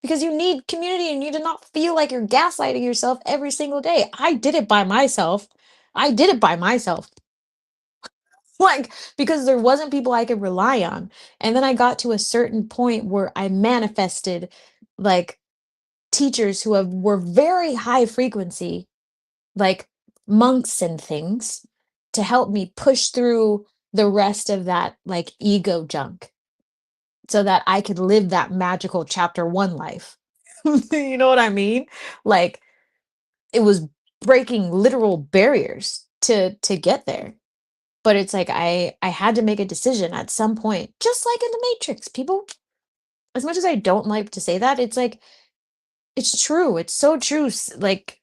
because you need community and you do not feel like you're gaslighting yourself every single day. I did it by myself. I did it by myself. Like, because there wasn't people I could rely on. And then I got to a certain point where I manifested like teachers were very high frequency, like monks and things, to help me push through the rest of that like ego junk so that I could live that magical chapter 1 life. You know what I mean? Like it was breaking literal barriers to get there. But it's like I had to make a decision at some point, just like in the Matrix, people. As much as I don't like to say that, it's like it's true. It's so true. Like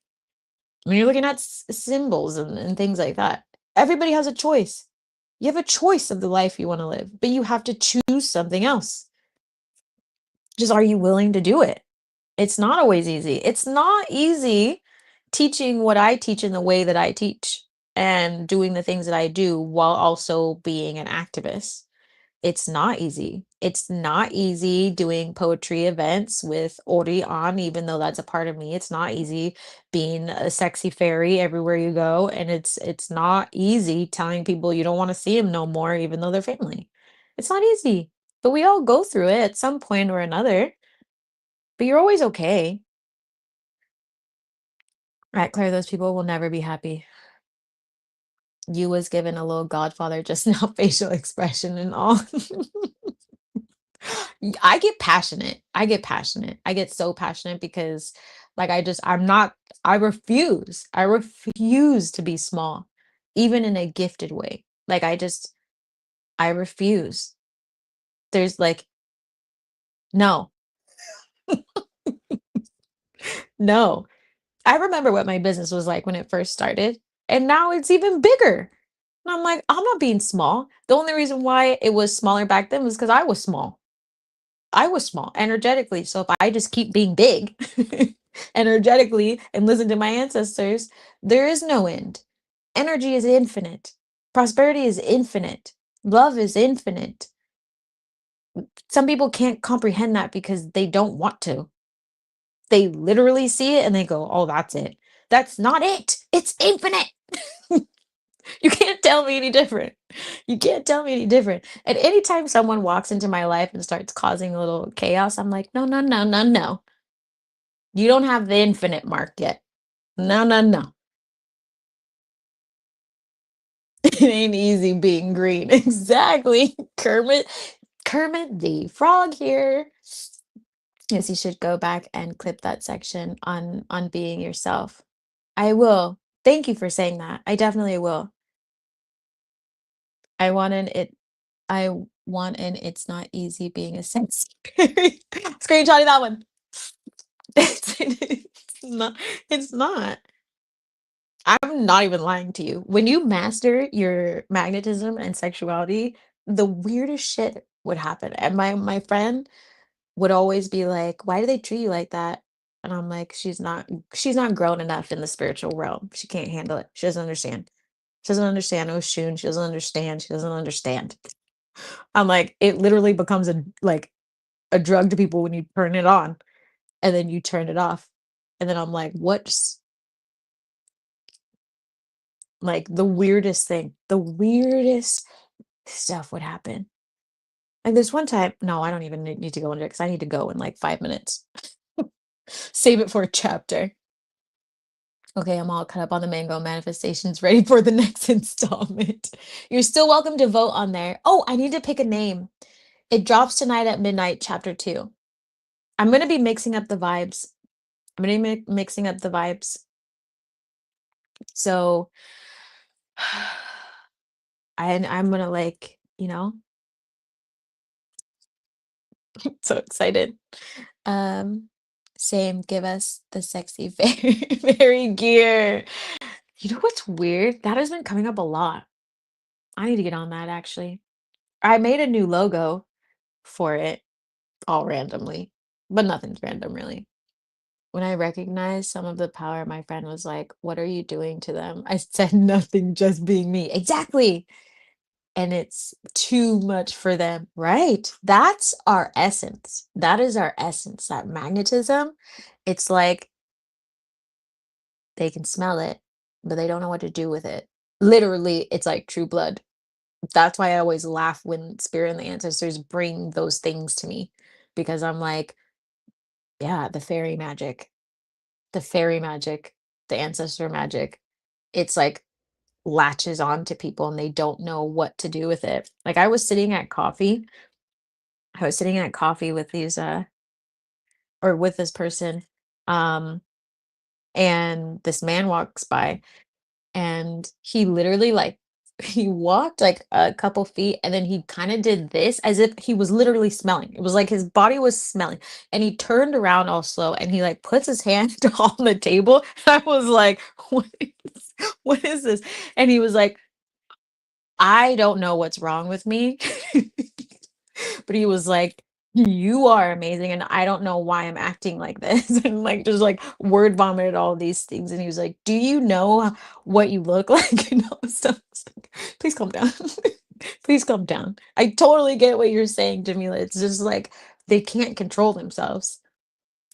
when you're looking at symbols and things like that, everybody has a choice. You have a choice of the life you want to live, but you have to choose something else. Just are you willing to do it? It's not always easy. It's not easy teaching what I teach in the way that I teach and doing the things that I do while also being an activist. It's not easy. It's not easy doing poetry events with Ori on, even though that's a part of me. It's not easy being a sexy fairy everywhere you go. And it's not easy telling people you don't want to see them no more, even though they're family. It's not easy. But we all go through it at some point or another. But you're always okay. Right, Claire, those people will never be happy. You was given a little godfather just now, facial expression and all. I get passionate. I get passionate. I get so passionate because like I'm not I refuse. I refuse to be small, even in a gifted way. Like I refuse. There's like no, no. I remember what my business was like when it first started, and now it's even bigger. And I'm like, I'm not being small. The only reason why it was smaller back then was because I was small. I was small energetically. So if I just keep being big energetically and listen to my ancestors, there is no end. Energy is infinite. Prosperity is infinite. Love is infinite. Some people can't comprehend that because they don't want to. They literally see it and they go, oh, that's it. That's not it. It's infinite. You can't tell me any different. You can't tell me any different. And anytime someone walks into my life and starts causing a little chaos, I'm like, no, no, no, no, no. You don't have the infinite mark yet. No, no, no. It ain't easy being green. Exactly. Kermit the Frog here. Yes, you should go back and clip that section on being yourself. I will. Thank you for saying that. I definitely will. I want an it I want an it's not easy being a sense. Screenshotting that one. It's not it's not. I'm not even lying to you. When you master your magnetism and sexuality, the weirdest shit would happen. And my friend would always be like, "Why do they treat you like that?" And I'm like, she's not grown enough in the spiritual realm. She can't handle it. She doesn't understand. She doesn't understand Oshun. She doesn't understand. She doesn't understand. I'm like, it literally becomes a drug to people when you turn it on and then you turn it off. And then I'm like, what's like the weirdest thing, the weirdest stuff would happen. Like this one time, no, I don't even need to go into it because I need to go in like 5 minutes. Save it for a chapter. Okay, I'm all caught up on the mango manifestations, ready for the next installment. You're still welcome to vote on there. Oh, I need to pick a name. It drops tonight at midnight, chapter 2. I'm gonna be mixing up the vibes. I'm gonna be mixing up the vibes. So I'm gonna so excited. Um, same, give us the sexy fairy gear. You know what's weird? That has been coming up a lot. I need to get on that actually. I made a new logo for it all randomly, but nothing's random really. When I recognized some of the power, my friend was like, "What are you doing to them?" I said, "Nothing, just being me." Exactly. And it's too much for them, right? That's our essence. That is our essence, that magnetism. It's like they can smell it, but they don't know what to do with it. Literally, it's like true blood. That's why I always laugh when spirit and the ancestors bring those things to me because I'm like, yeah, the fairy magic, the ancestor magic. It's like latches on to people and they don't know what to do with it. Like I was sitting at coffee with these or with this person um and this man walks by and he literally like he walked like a couple feet and then he kind of did this as if he was literally smelling. It was like his body was smelling and he turned around also and he like puts his hand on the table. I was like, what is this? And he was like, I don't know what's wrong with me. But he was like, You are amazing, and I don't know why I'm acting like this, and like just like word vomited all these things. And he was like, "Do you know what you look like?" And all this stuff. I was like, please calm down. Please calm down. I totally get what you're saying, Jamila. It's just like they can't control themselves.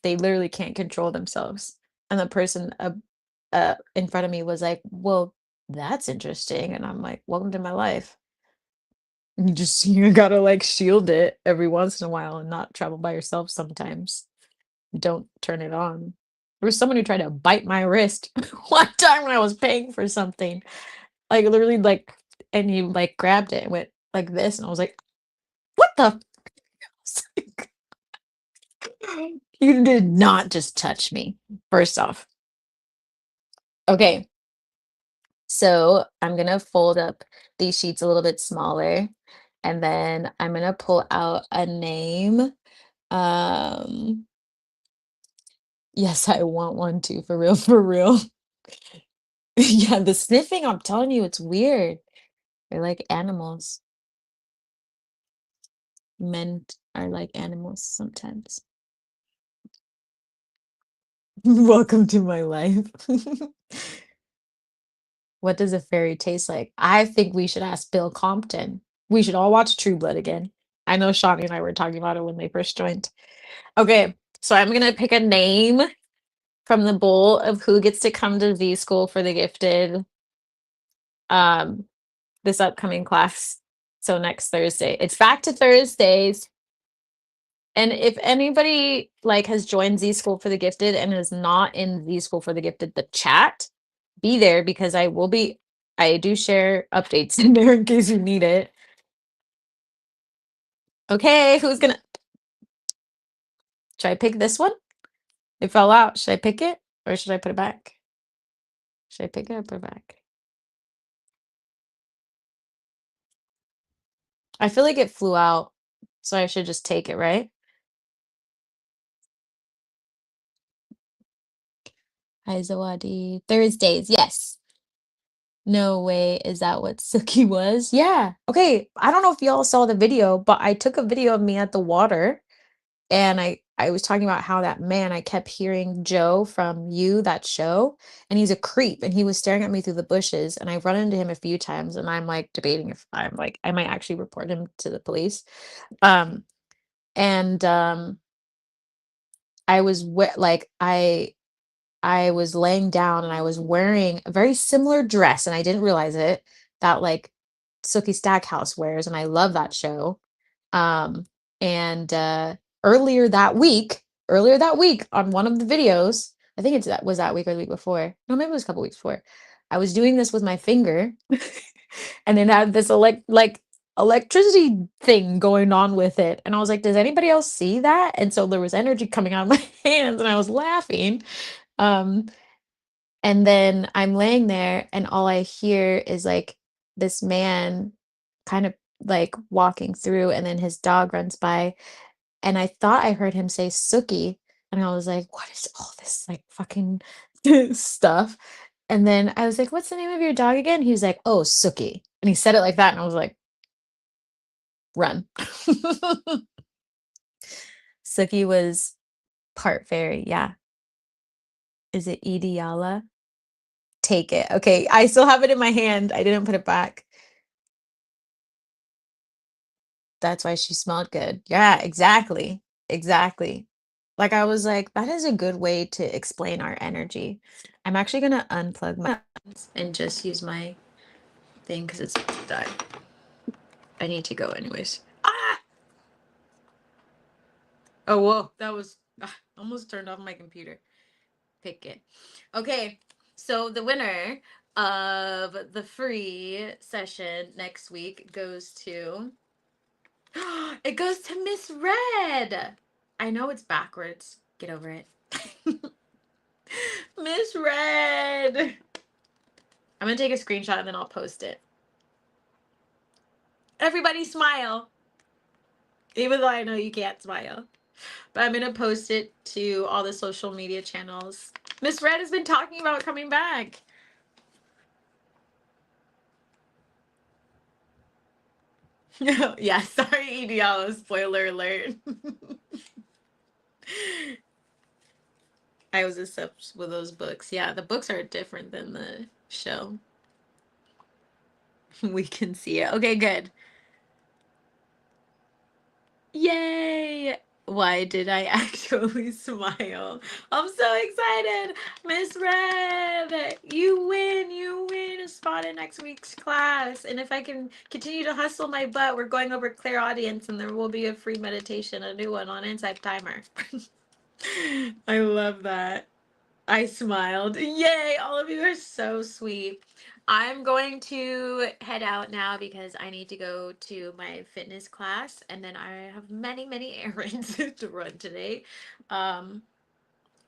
They literally can't control themselves. And the person in front of me was like, "Well, that's interesting." And I'm like, "Welcome to my life." You gotta like shield it every once in a while and not travel by yourself sometimes. Don't turn it on. There was someone who tried to bite my wrist one time when I was paying for something. Like literally like and he like grabbed it and went like this and I was like, "What the f-" It's like, you did not just touch me, first off. Okay, so I'm gonna fold up these sheets a little bit smaller and then I'm gonna pull out a name. Um Yes, I want one too, for real, for real. Yeah, the sniffing, I'm telling you, it's weird. They're like animals. Men are like animals sometimes. Welcome to my life. What does a fairy taste like? I think we should ask Bill Compton. We should all watch True Blood again. I know Shawnee and I were talking about it when they first joined. Okay, so I'm gonna pick a name from the bowl of who gets to come to Z School for the Gifted. Um, this upcoming class. So next Thursday. It's back to Thursdays. And if anybody like has joined Z School for the Gifted and is not in Z School for the Gifted, the chat, be there because I do share updates in there in case you need it. Okay, should I pick this one? It fell out. Should I pick it or should I put it back? Should I pick it or put it back? I feel like it flew out, so I should just take it, right? Hi, Zawadi. Thursdays, yes. No way, is that what Suki was? Yeah. Okay, I don't know if y'all saw the video, but I took a video of me at the water and I was talking about how that man I kept hearing Joe from You, that show, and he's a creep and he was staring at me through the bushes and I've run into him a few times and I'm like debating if I'm like I might actually report him to the police. Um and I was like I was laying down and I was wearing a very similar dress and I didn't realize it that like Sookie Stackhouse wears, and I love that show. Um, and earlier that week on one of the videos, I think that was that week or the week before. No, maybe it was a couple weeks before. I was doing this with my finger, and it had this electricity thing going on with it. And I was like, does anybody else see that? And so there was energy coming out of my hands, and I was laughing. Um, and then I'm laying there and all I hear is like this man kind of like walking through and then his dog runs by and I thought I heard him say Sookie and I was like, what is all this like fucking stuff? And then I was like, what's the name of your dog again? He was like, oh, Sookie. And he said it like that and I was like, run. Sookie was part fairy. Yeah. Is it Ideala? Take it. Okay. I still have it in my hand. I didn't put it back. That's why she smelled good. Yeah, exactly. Exactly. Like I was like, that is a good way to explain our energy. I'm actually gonna unplug my phones and just use my thing because it's about to die. I need to go anyways. Ah! Oh, whoa, that was almost turned off my computer. Pick it. Okay, so the winner of the free session next week goes to it goes to Miss Red. I know it's backwards. Get over it. Miss Red. I'm gonna take a screenshot and then I'll post it. Everybody smile. Even though I know you can't smile. But I'm gonna post it to all the social media channels. Miss Red has been talking about coming back. Yeah, sorry, EDL, spoiler alert. I was obsessed with those books. Yeah, the books are different than the show. We can see it. Okay, good. Yay! Why did I actually smile? I'm so excited. Miss Red, you win a spot in next week's class. And if I can continue to hustle my butt, we're going over clear audience and there will be a free meditation, a new one on Insight Timer. I love that. I smiled. Yay, all of you are so sweet. I'm going to head out now because I need to go to my fitness class and then I have many, many errands to run today. Um,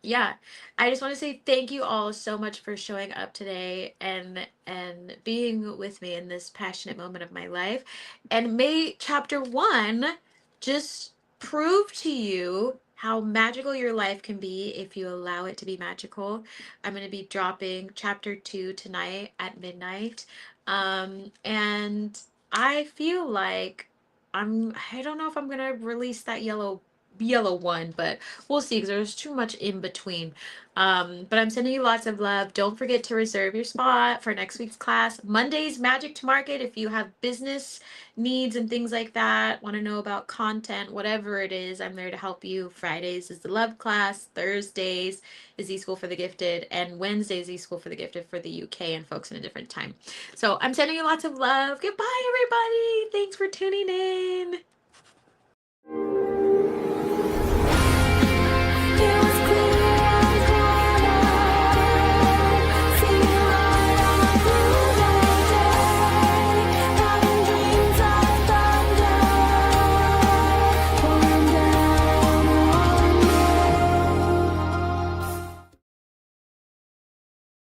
yeah, I just want to say thank you all so much for showing up today and being with me in this passionate moment of my life. And may chapter 1 just prove to you how magical your life can be if you allow it to be magical. I'm going to be dropping chapter 2 tonight at midnight. And I feel like I don't know if I'm going to release that yellow one, but we'll see because there's too much in between. But I'm sending you lots of love. Don't forget to reserve your spot for next week's class. Monday's Magic to Market. If you have business needs and things like that, want to know about content, whatever it is, I'm there to help you. Fridays is the love class. Thursdays is eSchool for the Gifted. And Wednesdays eSchool for the Gifted for the UK and folks in a different time. So I'm sending you lots of love. Goodbye, everybody. Thanks for tuning in.